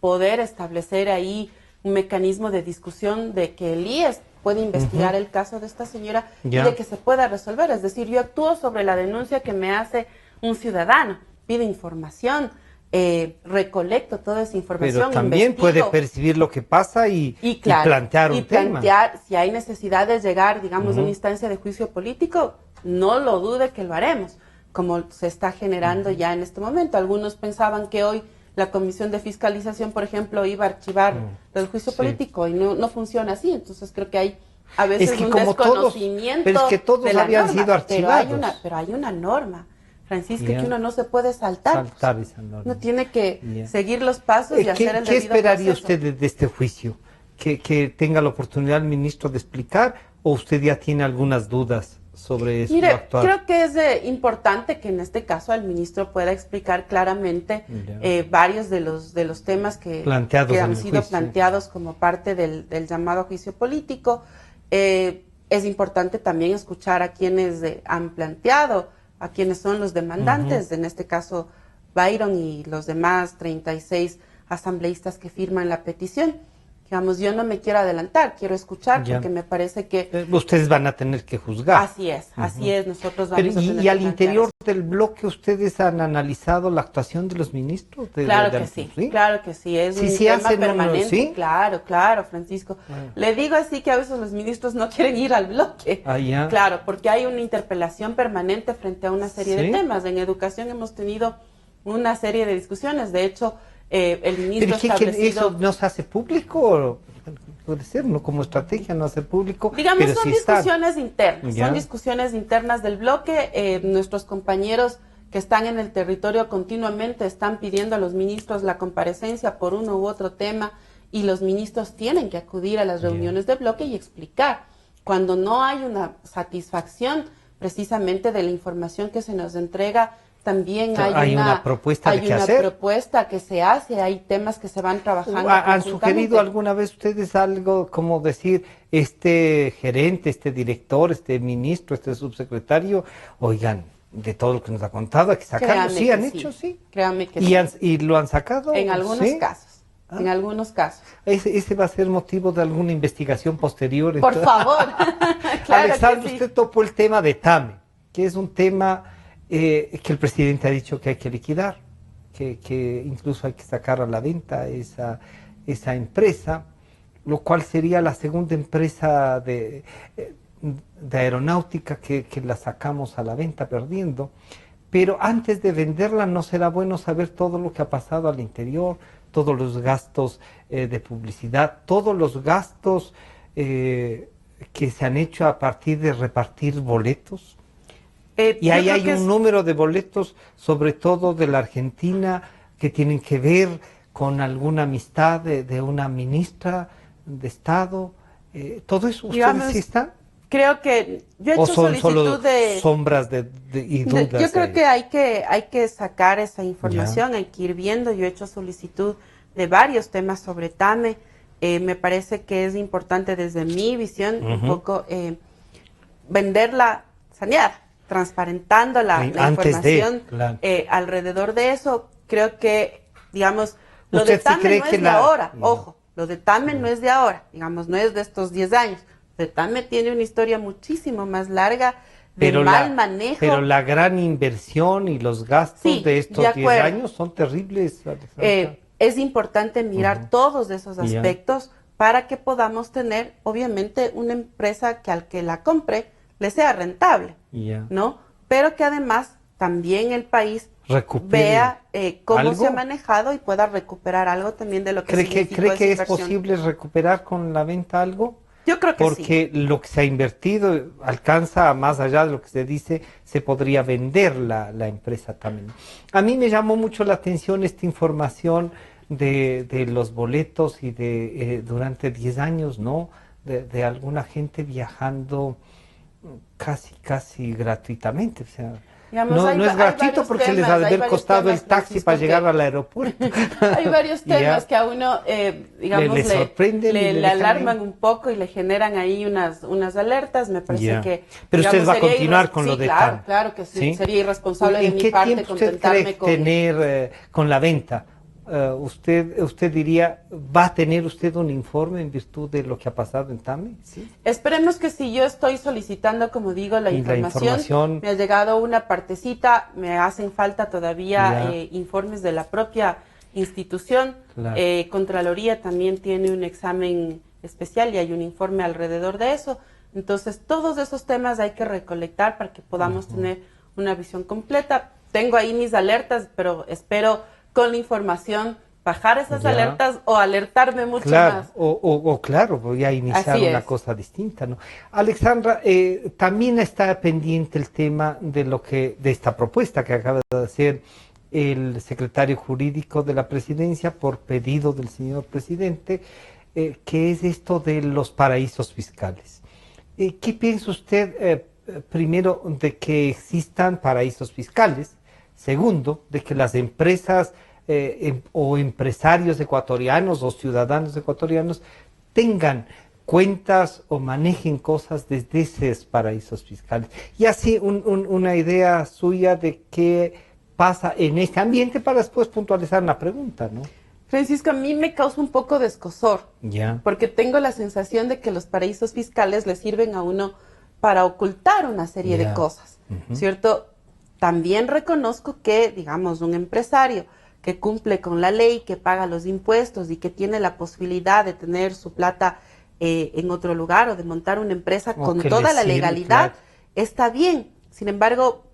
poder establecer ahí un mecanismo de discusión de que el IES puede investigar el caso de esta señora y de que se pueda resolver. Es decir, yo actúo sobre la denuncia que me hace un ciudadano, pide información, recolecto toda esa información. Pero también puede percibir lo que pasa y plantear un tema. Y plantear, si hay necesidad de llegar, digamos, a una instancia de juicio político, no lo dude que lo haremos, como se está generando ya en este momento. Algunos pensaban que hoy la Comisión de Fiscalización, por ejemplo, iba a archivar el juicio político y no funciona así. Entonces creo que hay a veces un desconocimiento pero es que todos de la habían norma, sido archivados. Pero hay una norma, Francisco, que uno no se puede saltar. Esa norma. Uno tiene que seguir los pasos y hacer el debido ¿Qué esperaría proceso. usted de este juicio? ¿Que tenga la oportunidad el ministro de explicar o usted ya tiene algunas dudas sobre eso? Mire, creo que es importante que en este caso el ministro pueda explicar claramente varios de los temas que han sido planteados como parte del llamado juicio político. Es importante también escuchar a quienes han planteado, a quienes son los demandantes, en este caso Byron y los demás 36 asambleístas que firman la petición. Digamos, yo no me quiero adelantar, quiero escuchar porque me parece que... Ustedes van a tener que juzgar. Así es, nosotros vamos a tener ¿Y al interior del bloque ustedes han analizado la actuación de los ministros? Claro que sí, es un tema permanente. ¿Sí? Claro, Francisco. Le digo así que a veces los ministros no quieren ir al bloque. Claro, porque hay una interpelación permanente frente a una serie de temas. En educación hemos tenido una serie de discusiones, de hecho... el ministro ¿Eso no se hace público? Puede ser, ¿no? Como estrategia no hace público. Digamos, pero son discusiones internas. Son discusiones internas del bloque. Nuestros compañeros que están en el territorio continuamente están pidiendo a los ministros la comparecencia por uno u otro tema y los ministros tienen que acudir a las reuniones del bloque y explicar. Cuando no hay una satisfacción precisamente de la información que se nos entrega, también hay una propuesta propuesta que se hace, hay temas que se van trabajando. ¿Han sugerido alguna vez ustedes algo como decir, este gerente, este director, este ministro, este subsecretario, oigan, de todo lo que nos ha contado, hay que sacarlo. Sí, han hecho, sí. Créanme que sí. ¿Y lo han sacado? En algunos casos. En algunos casos. Ese va a ser motivo de alguna investigación posterior. Por favor. Claro. Alexandra, usted topó el tema de TAME, que es un tema que el presidente ha dicho que hay que liquidar, que incluso hay que sacar a la venta esa empresa, lo cual sería la segunda empresa de aeronáutica que la sacamos a la venta perdiendo. Pero antes de venderla, ¿no será bueno saber todo lo que ha pasado al interior? Todos los gastos de publicidad, todos los gastos que se han hecho a partir de repartir boletos. Y ahí hay un número de boletos, sobre todo de la Argentina, que tienen que ver con alguna amistad de una ministra de Estado. ¿Todo eso ustedes sí están? Creo que yo he hecho solicitud de sombras y dudas. Yo creo que hay que sacar esa información, hay que ir viendo. Yo he hecho solicitud de varios temas sobre TAME. Me parece que es importante desde mi visión un poco venderla saneada, transparentando la información alrededor de eso. Creo que, digamos, lo de TAME no es de ahora. Ojo, lo de TAME no es de ahora, digamos, no es de estos 10 años. TAME tiene una historia muchísimo más larga de mal manejo. Pero la inversión y los gastos de estos 10 años son terribles. Es importante mirar todos esos aspectos para que podamos tener, obviamente, una empresa que al que la compre le sea rentable, ¿no? Pero que además también el país vea cómo se ha manejado y pueda recuperar algo también de lo que significó ¿Cree que es posible recuperar con la venta algo? Yo creo que porque lo que se ha invertido alcanza más allá de lo que se dice, se podría vender la empresa también. A mí me llamó mucho la atención esta información de los boletos y de durante 10 años, ¿no? De alguna gente viajando casi gratuitamente, o sea... Digamos, no es gratuito porque les ha de haber costado el taxi para llegar al aeropuerto. Hay varios temas que a uno, digamos, le sorprenden, le alarman un poco y le generan ahí unas alertas. Me parece que... Pero usted va a continuar con lo de TAME. Claro que sí. Sería irresponsable de mi parte contentarme con... tener con la venta? Usted diría, ¿va a tener usted un informe en virtud de lo que ha pasado en TAME? ¿Sí? Esperemos que sí. Yo estoy solicitando, como digo, la información. Me ha llegado una partecita, me hacen falta todavía informes de la propia institución. Claro. Contraloría también tiene un examen especial y hay un informe alrededor de eso. Entonces, todos esos temas hay que recolectar para que podamos tener una visión completa. Tengo ahí mis alertas, pero espero con la información bajar esas alertas o alertarme mucho más. Claro, voy a iniciar una cosa distinta, ¿no? Alexandra, también está pendiente el tema de esta propuesta que acaba de hacer el secretario jurídico de la presidencia por pedido del señor presidente, que es esto de los paraísos fiscales. ¿Qué piensa usted, primero, de que existan paraísos fiscales? Segundo, de que las empresas o empresarios ecuatorianos o ciudadanos ecuatorianos tengan cuentas o manejen cosas desde esos paraísos fiscales. Y así una idea suya de qué pasa en este ambiente para después puntualizar una pregunta, ¿no? Francisco, a mí me causa un poco de escozor, porque tengo la sensación de que los paraísos fiscales le sirven a uno para ocultar una serie de cosas, ¿cierto? También reconozco que, digamos, un empresario que cumple con la ley, que paga los impuestos y que tiene la posibilidad de tener su plata en otro lugar o de montar una empresa con toda la legalidad, está bien. Sin embargo,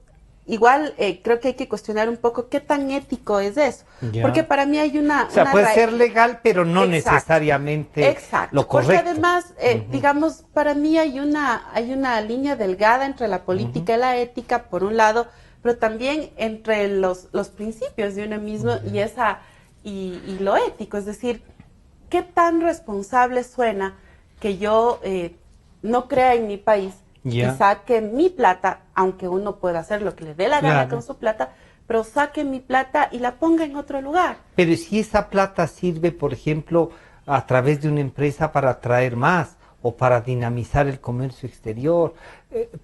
igual creo que hay que cuestionar un poco qué tan ético es eso. Porque para mí hay una... O sea, puede ser legal, pero no necesariamente lo correcto. Porque además, digamos, para mí hay una línea delgada entre la política y la ética, por un lado, pero también entre los principios de uno mismo y lo ético. Es decir, ¿qué tan responsable suena que yo no crea en mi país y saque mi plata, aunque uno pueda hacer lo que le dé la gana con su plata, pero saque mi plata y la ponga en otro lugar? Pero si esa plata sirve, por ejemplo, a través de una empresa para atraer más o para dinamizar el comercio exterior.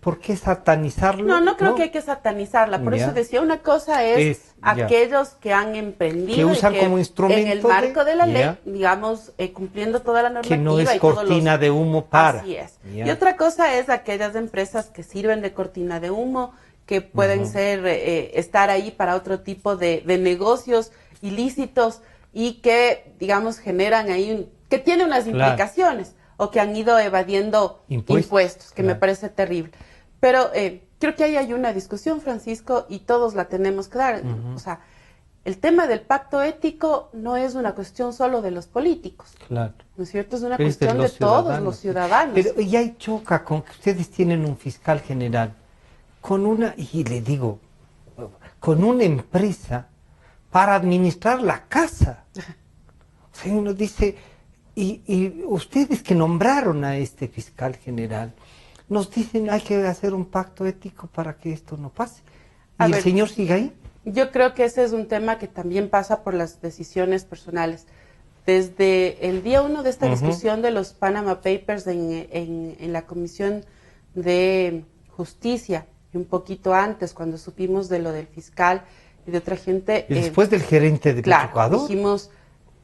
¿Por qué satanizarlo? No creo que hay que satanizarla. Por eso decía, una cosa es aquellos que han emprendido que usan como instrumento en el marco de la ley, digamos, cumpliendo toda la normativa. Que no es cortina de humo para. Así es. Y otra cosa es aquellas empresas que sirven de cortina de humo, que pueden ser, estar ahí para otro tipo de negocios ilícitos y que, digamos, generan ahí, que tiene unas implicaciones o que han ido evadiendo impuestos que me parece terrible. Pero creo que ahí hay una discusión, Francisco, y todos la tenemos que dar. O sea, el tema del pacto ético no es una cuestión solo de los políticos. Claro. ¿No es cierto? Es una cuestión de todos los ciudadanos. Pero y ahí choca con que ustedes tienen un fiscal general con una, y le digo, con una empresa para administrar la casa. O sea, uno dice, y ustedes que nombraron a este fiscal general, nos dicen hay que hacer un pacto ético para que esto no pase. ¿Y el señor sigue ahí? Yo creo que ese es un tema que también pasa por las decisiones personales. Desde el día 1 de esta discusión de los Panama Papers en la Comisión de Justicia, y un poquito antes, cuando supimos de lo del fiscal y de otra gente... Y después del gerente de Petroecuador. Dijimos,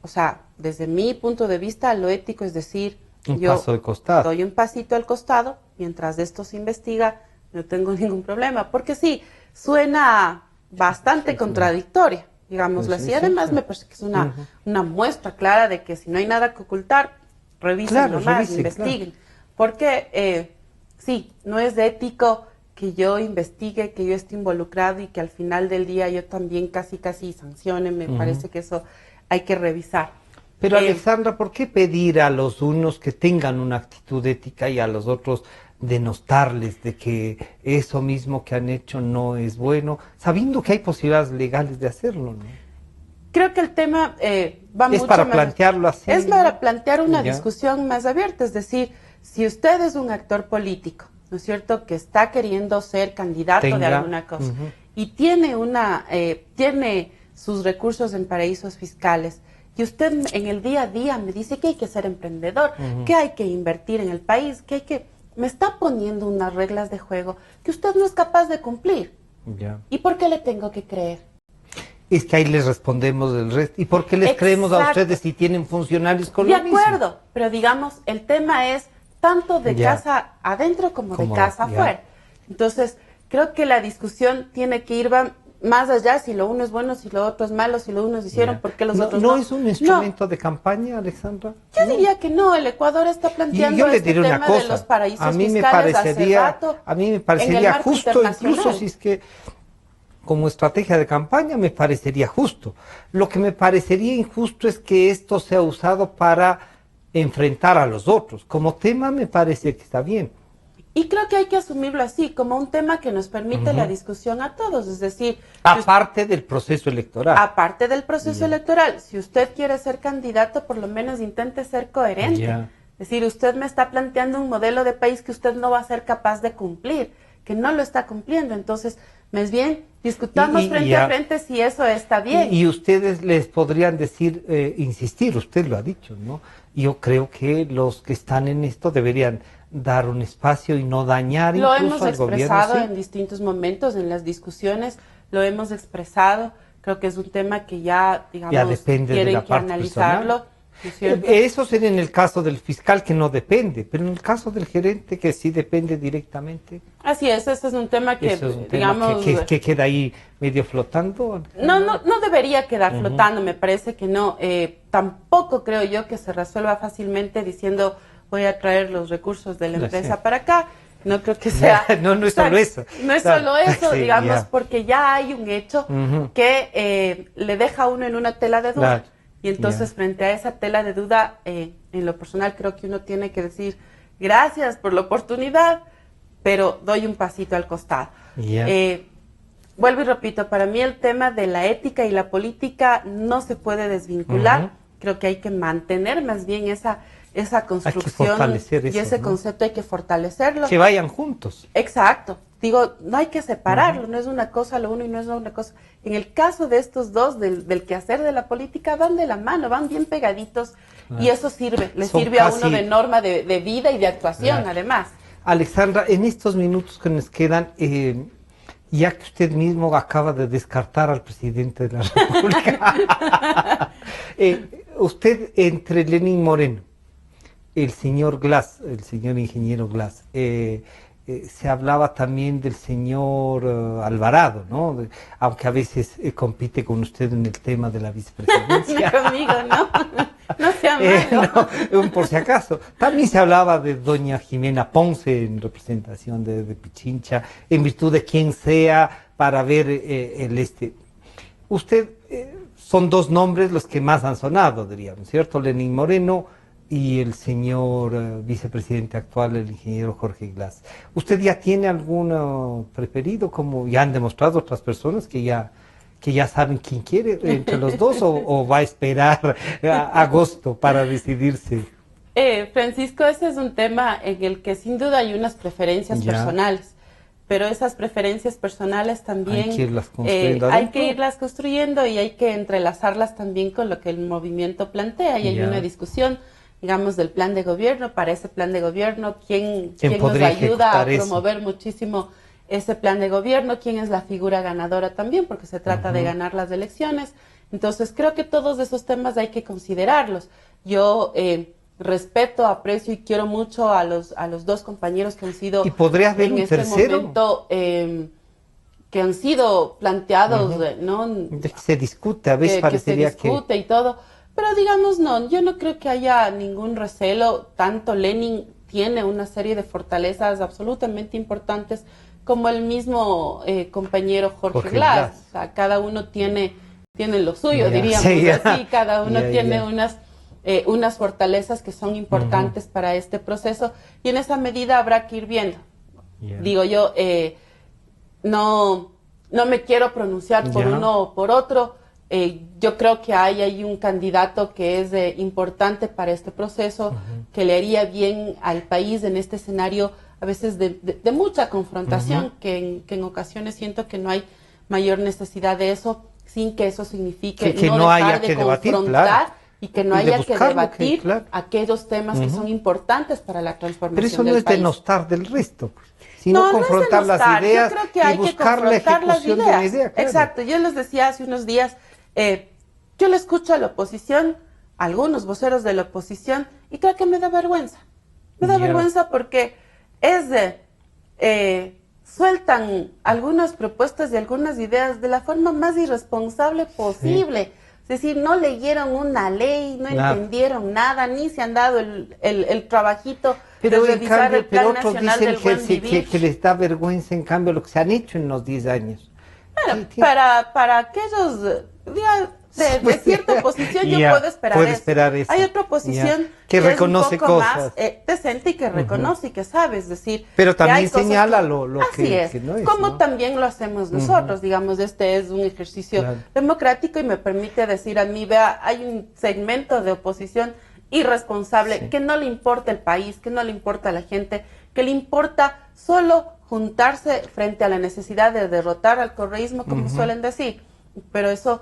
o sea, desde mi punto de vista, lo ético es decir, paso al costado. Doy un pasito al costado, mientras de esto se investiga, no tengo ningún problema. Porque sí, suena bastante contradictoria, digámoslo así. Además, me parece que es una muestra clara de que si no hay nada que ocultar, revisen nomás, investiguen. Porque, sí, no es ético que yo investigue, que yo esté involucrado y que al final del día yo también casi sancione. Me parece que eso hay que revisar. Pero Alexandra, ¿por qué pedir a los unos que tengan una actitud ética y a los otros denostarles de que eso mismo que han hecho no es bueno, sabiendo que hay posibilidades legales de hacerlo, ¿no? Creo que el tema va mucho más... Es para plantearlo así. Es para plantear una discusión más abierta, es decir, si usted es un actor político, ¿no es cierto?, que está queriendo ser candidato de alguna cosa y tiene tiene sus recursos en paraísos fiscales y usted en el día a día me dice que hay que ser emprendedor, que hay que invertir en el país, que hay que... Me está poniendo unas reglas de juego que usted no es capaz de cumplir. ¿Y por qué le tengo que creer? Es que ahí les respondemos del resto. ¿Y por qué les creemos a ustedes si tienen funcionarios con lo mismo? De acuerdo, pero digamos, el tema es tanto de casa adentro como de casa afuera. Entonces, creo que la discusión tiene que ir más allá, si lo uno es bueno, si lo otro es malo, si lo unos hicieron, ¿por qué los otros no? ¿No es un instrumento de campaña, Alexandra? Yo diría que no, el Ecuador está planteando este tema de los paraísos fiscales hace rato. A mí me parecería justo, incluso si es que como estrategia de campaña me parecería justo. Lo que me parecería injusto es que esto sea usado para enfrentar a los otros. Como tema me parece que está bien. Y creo que hay que asumirlo así, como un tema que nos permite la discusión a todos, es decir... Aparte del proceso electoral. Aparte del proceso electoral. Si usted quiere ser candidato, por lo menos intente ser coherente. Es decir, usted me está planteando un modelo de país que usted no va a ser capaz de cumplir, que no lo está cumpliendo. Entonces, más bien, discutamos frente a frente si eso está bien. Y ustedes les podrían decir, insistir, usted lo ha dicho, ¿no? Yo creo que los que están en esto deberían dar un espacio y no dañar incluso al gobierno. Lo hemos expresado en distintos momentos, en las discusiones, lo hemos expresado. Creo que es un tema que ya, digamos, quieren que analizarlo. ¿No es cierto? Eso sería en el caso del fiscal, que no depende, pero en el caso del gerente, que sí depende directamente. Así es, ese es un tema que, digamos... Que queda ahí medio flotando. No debería quedar flotando, me parece que no. Tampoco creo yo que se resuelva fácilmente diciendo voy a traer los recursos de la empresa para acá. No creo que sea... no es solo eso. No es solo eso, digamos, porque ya hay un hecho que le deja a uno en una tela de duda. Y entonces, frente a esa tela de duda, en lo personal creo que uno tiene que decir gracias por la oportunidad, pero doy un pasito al costado. Vuelvo y repito, para mí el tema de la ética y la política no se puede desvincular. Creo que hay que mantener más bien esa esa construcción y ese concepto hay que fortalecerlo. Que vayan juntos. Exacto. Digo, no hay que separarlo, no es una cosa lo uno y no es una cosa. En el caso de estos dos, del quehacer de la política, van de la mano, van bien pegaditos y eso sirve, le sirve a uno de norma de vida y de actuación, además. Alexandra, en estos minutos que nos quedan, ya que usted mismo acaba de descartar al presidente de la República, usted entre Lenín Moreno, el señor Glass, el señor ingeniero Glass, se hablaba también del señor Alvarado, ¿no? Aunque a veces compite con usted en el tema de la vicepresidencia. No conmigo, ¿no? No sea malo. No, por si acaso. También se hablaba de doña Jimena Ponce en representación de Pichincha, en virtud de quien sea, para ver Usted, son dos nombres los que más han sonado, diríamos, ¿cierto? Lenín Moreno y el señor vicepresidente actual, el ingeniero Jorge Glass. ¿Usted ya tiene alguno preferido, como ya han demostrado otras personas que ya saben quién quiere entre los dos, o va a esperar a agosto para decidirse? Francisco, ese es un tema en el que sin duda hay unas preferencias personales, pero esas preferencias personales también hay que irlas construyendo y hay que entrelazarlas también con lo que el movimiento plantea, y hay una discusión, digamos, del plan de gobierno. Para ese plan de gobierno, ¿quién nos ayuda a promover muchísimo ese plan de gobierno? ¿Quién es la figura ganadora también? Porque se trata de ganar las elecciones. Entonces, creo que todos esos temas hay que considerarlos. Yo respeto, aprecio y quiero mucho a los dos compañeros que han sido ¿Y podría haber un tercero? Momento, que han sido planteados, ¿no? Se discute, a veces parecería que se discute y todo. Pero digamos, no, yo no creo que haya ningún recelo. Tanto Lenin tiene una serie de fortalezas absolutamente importantes como el mismo compañero Jorge Glass. O sea, cada uno tiene lo suyo, diríamos así. Cada uno tiene unas fortalezas que son importantes para este proceso, y en esa medida habrá que ir viendo. Digo yo, no me quiero pronunciar por uno o por otro. Yo creo que hay un candidato que es importante para este proceso, que le haría bien al país en este escenario a veces de mucha confrontación, que en ocasiones siento que no hay mayor necesidad de eso, sin que eso signifique que no dejar haya de que confrontar debatir, y que no haya que debatir aquellos temas que son importantes para la transformación del país. Pero eso no es denostar del resto, sino confrontar las ideas y buscar la ejecución de la idea. Claro. Exacto, yo les decía hace unos días, yo le escucho a la oposición, a algunos voceros de la oposición, y creo que me da vergüenza. Me da vergüenza porque sueltan algunas propuestas y algunas ideas de la forma más irresponsable posible. Es decir, no leyeron una ley, no entendieron nada, ni se han dado el trabajito de revisar el Plan Nacional del Buen Vivir. Que les da vergüenza, en cambio, lo que se han hecho en los 10 años. Bueno, para aquellos de cierta oposición yo puedo esperar eso. Hay otra oposición que reconoce es un poco cosas más decente y que reconoce y que sabe, es decir, pero también señala lo que no es, como también lo hacemos nosotros. Digamos, este es un ejercicio democrático y me permite decir a mí, vea, hay un segmento de oposición irresponsable que no le importa el país, que no le importa a la gente, que le importa solo juntarse frente a la necesidad de derrotar al correísmo, como suelen decir, pero eso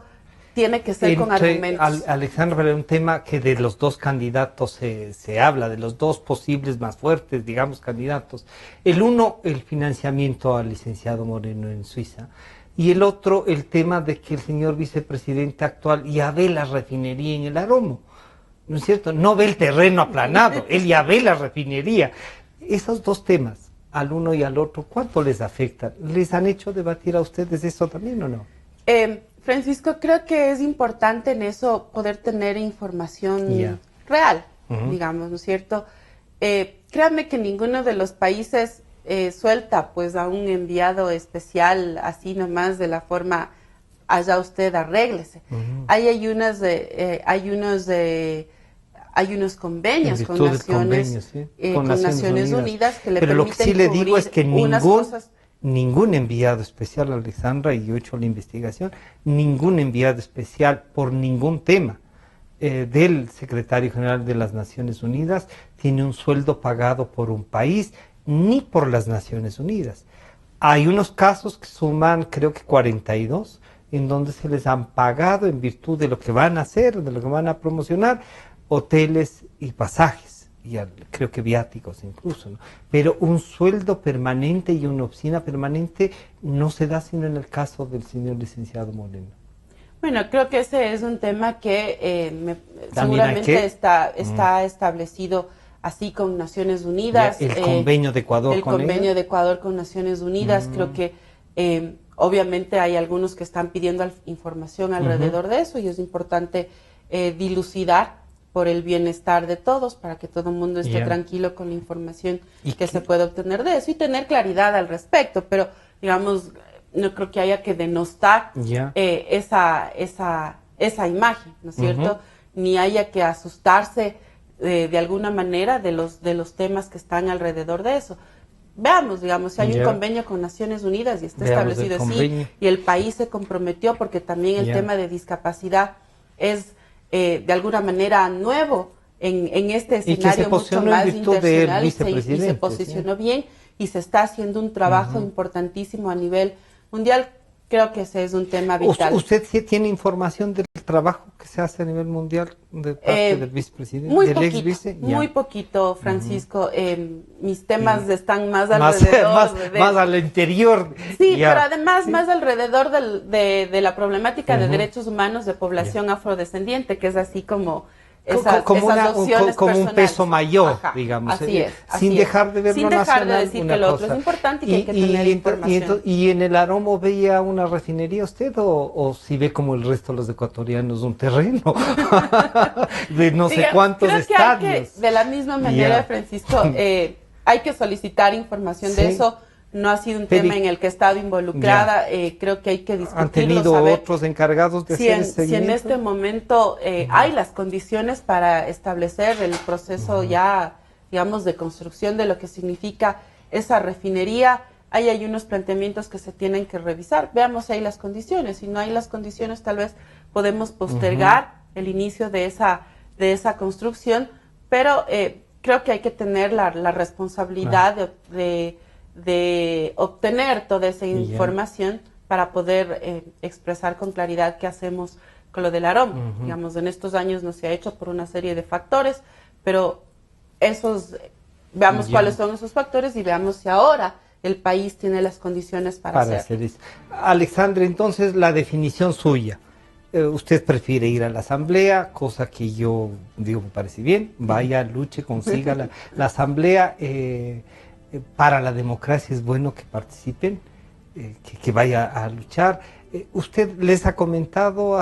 tiene que ser con argumentos. Alexandra, un tema que de los dos candidatos se habla, de los dos posibles más fuertes, digamos, candidatos. El uno, el financiamiento al licenciado Moreno en Suiza, y el otro, el tema de que el señor vicepresidente actual ya ve la refinería en el Aromo, ¿no es cierto? No ve el terreno aplanado, él ya ve la refinería. Esos dos temas, al uno y al otro, ¿cuánto les afectan? ¿Les han hecho debatir a ustedes eso también o no? Francisco, creo que es importante en eso poder tener información real, digamos, ¿no es cierto? Créanme que ninguno de los países suelta pues a un enviado especial así nomás de la forma, allá usted arréglese. Hay unos convenios con Naciones Unidas que le permiten. Pero lo que sí le digo es que ningún enviado especial, Alexandra, y yo he hecho la investigación, ningún enviado especial por ningún tema del secretario general de las Naciones Unidas tiene un sueldo pagado por un país ni por las Naciones Unidas. Hay unos casos que suman, creo que 42, en donde se les han pagado en virtud de lo que van a hacer, de lo que van a promocionar, hoteles y pasajes, y creo que viáticos incluso, ¿no? Pero un sueldo permanente y una oficina permanente no se da sino en el caso del señor licenciado Moreno. Bueno, creo que ese es un tema que seguramente está establecido así con Naciones Unidas. El convenio de Ecuador con El convenio de Ecuador con Naciones Unidas. Creo que obviamente hay algunos que están pidiendo información alrededor de eso y es importante dilucidar por el bienestar de todos, para que todo el mundo esté tranquilo con la información que se puede obtener de eso y tener claridad al respecto. Pero, digamos, no creo que haya que denostar esa imagen, ¿no es cierto? Ni haya que asustarse de alguna manera de los temas que están alrededor de eso. Veamos, digamos, si hay un convenio con Naciones Unidas y está establecido así, y el país se comprometió, porque también el tema de discapacidad es de alguna manera nuevo en este escenario mucho más internacional y se posicionó bien y se está haciendo un trabajo importantísimo a nivel mundial. Creo que ese es un tema vital. ¿Usted sí tiene información del trabajo que se hace a nivel mundial de parte del vicepresidente? Muy poquito, Francisco. Mis temas están más alrededor. Más al interior. Sí, pero además más alrededor de la problemática de derechos humanos de población afrodescendiente, que es así como como un peso mayor, digamos. Así es. Sin dejar de ver lo nacional. Sin dejar de decir que lo otro es importante y que hay que tener información. ¿Y en el Aromo veía una refinería usted o si ve como el resto de los ecuatorianos un terreno de no sé cuántos estadios? De la misma manera, Francisco, hay que solicitar información de eso. No ha sido un tema en el que he estado involucrada, creo que hay que discutirlo. ¿Han tenido otros encargados de hacer ese seguimiento? Si en este momento hay las condiciones para establecer el proceso ya, digamos, de construcción de lo que significa esa refinería, hay unos planteamientos que se tienen que revisar. Veamos si hay las condiciones. Si no hay las condiciones, tal vez podemos postergar el inicio de esa construcción, pero creo que hay que tener la responsabilidad de obtener toda esa información para poder expresar con claridad qué hacemos con lo del Aromo. Digamos, en estos años no se ha hecho por una serie de factores, pero veamos cuáles son esos factores y veamos si ahora el país tiene las condiciones para hacer eso. Alexandra, entonces la definición suya. Usted prefiere ir a la asamblea, cosa que yo digo me parece bien. Vaya, luche, consiga la asamblea. Para la democracia es bueno que participen, que vaya a luchar. ¿Usted les ha comentado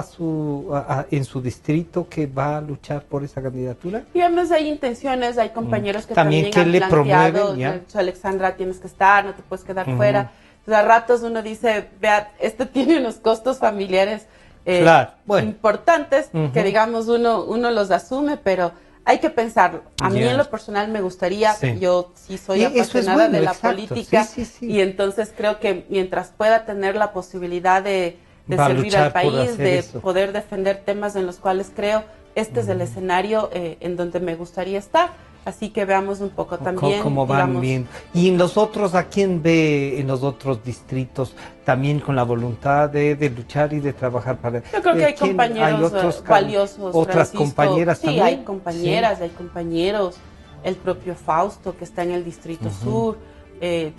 en su distrito que va a luchar por esa candidatura? Digamos, hay intenciones, hay compañeros que también han planteado, Alexandra, tienes que estar, no te puedes quedar fuera. Entonces, a ratos uno dice, vea, esto tiene unos costos familiares importantes, que digamos uno los asume, pero hay que pensarlo. A mí en lo personal me gustaría, yo sí soy apasionada de la política y entonces creo que mientras pueda tener la posibilidad de servir al país, de poder defender temas en los cuales creo, este es el escenario en donde me gustaría estar. Así que veamos un poco también. ¿Cómo van bien? Y en los otros, ¿a quién ve en los otros distritos también con la voluntad de luchar y de trabajar para? Yo creo que hay compañeros valiosos. Otras compañeras también. Sí, hay compañeras, hay compañeros. El propio Fausto, que está en el Distrito Sur,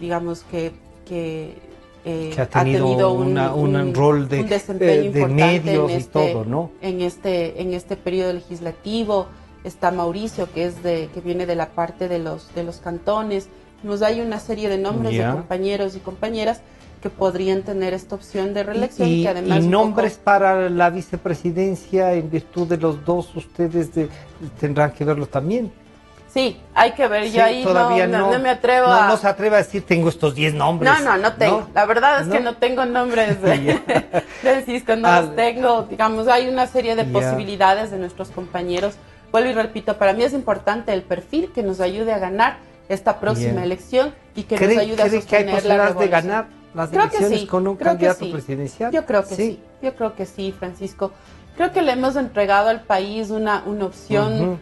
digamos que ha tenido un rol de desempeño importante medios y todo, ¿no? En este periodo legislativo. Está Mauricio, que viene de la parte de los cantones. Hay una serie de nombres de compañeros y compañeras que podrían tener esta opción de reelección. Y que además nombres para la vicepresidencia en virtud de los dos, ustedes tendrán que verlo también. Sí, hay que ver. Yo ahí no me atrevo a... No se atreve a decir, tengo estos 10 nombres. No tengo. ¿No? La verdad es que no tengo nombres, Francisco, los tengo. Digamos, hay una serie de posibilidades de nuestros compañeros. Vuelvo y repito, para mí es importante el perfil que nos ayude a ganar esta próxima elección y que nos ayude a sostener que hay posibilidades de ganar las elecciones con un candidato presidencial? Yo creo que sí, Francisco. Creo que le hemos entregado al país una opción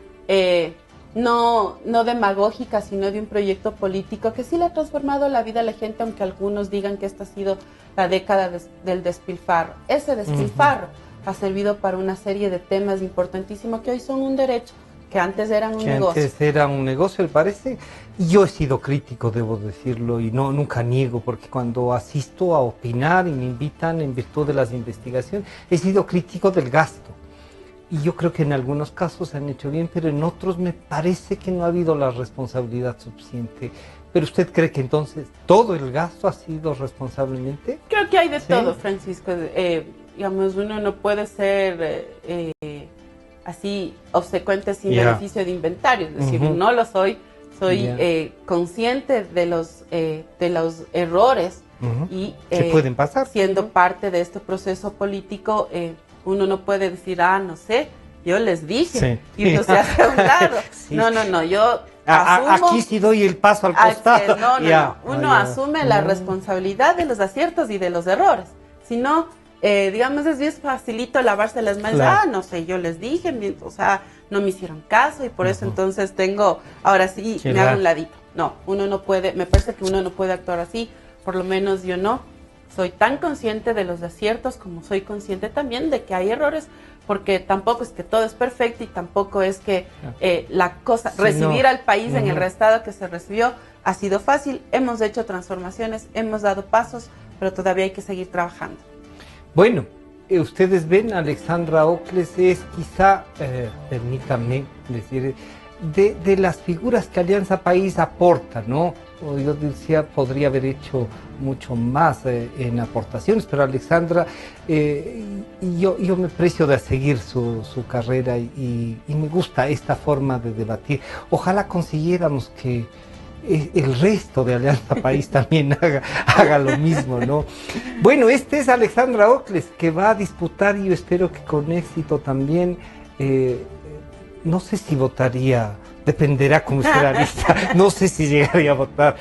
no demagógica, sino de un proyecto político que sí le ha transformado la vida a la gente, aunque algunos digan que esta ha sido la década del despilfarro. Ese despilfarro ha servido para una serie de temas importantísimos que hoy son un derecho, que antes eran un negocio. Antes era un negocio, me parece. Y yo he sido crítico, debo decirlo, y nunca niego, porque cuando asisto a opinar y me invitan en virtud de las investigaciones, he sido crítico del gasto. Y yo creo que en algunos casos se han hecho bien, pero en otros me parece que no ha habido la responsabilidad suficiente. ¿Pero usted cree que entonces todo el gasto ha sido responsablemente? Creo que hay de todo, Francisco. Digamos, uno no puede ser así obsecuente sin beneficio de de es decir, no lo soy, soy consciente de los errores y que pueden pasar. Siendo parte de este proceso político, uno no puede decir, no sé, yo les dije, y uno se hace a un lado. No, yo asumo... Aquí sí doy el paso al costado. Uno asume la responsabilidad de los aciertos y de los errores. Si no, digamos, es bien facilito lavarse las manos. Claro. No sé, yo les dije, o sea, no me hicieron caso y por eso entonces ahora sí, me hago un ladito. No, uno no puede, me parece que uno no puede actuar así, por lo menos yo no. Soy tan consciente de los aciertos como soy consciente también de que hay errores, porque tampoco es que todo es perfecto y tampoco es que recibir al país en el estado que se recibió ha sido fácil. Hemos hecho transformaciones, hemos dado pasos, pero todavía hay que seguir trabajando. Bueno, ustedes ven, Alexandra Ocles es quizá, permítanme decir, de las figuras que Alianza País aporta, ¿no? Yo decía, podría haber hecho mucho más en aportaciones, pero Alexandra, yo me precio de seguir su carrera y me gusta esta forma de debatir. Ojalá consiguiéramos que el resto de Alianza País también haga lo mismo, ¿no? Bueno, este es Alexandra Ocles, que va a disputar, y yo espero que con éxito también. No sé si votaría, dependerá cómo esté la lista, no sé si llegaría a votar,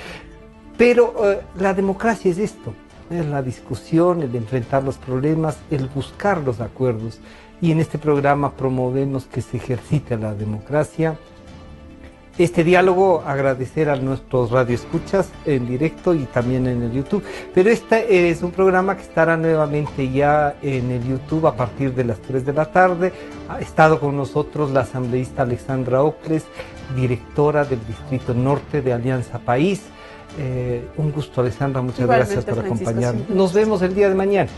pero la democracia es esto, es la discusión, el enfrentar los problemas, el buscar los acuerdos, y en este programa promovemos que se ejercite la democracia. Este diálogo, agradecer a nuestros radioescuchas en directo y también en el YouTube, pero este es un programa que estará nuevamente ya en el YouTube a partir de las 3 de la tarde. Ha estado con nosotros la asambleísta Alexandra Ocles, directora del Distrito Norte de Alianza País. Un gusto, Alexandra, muchas gracias por acompañarnos. Nos vemos el día de mañana.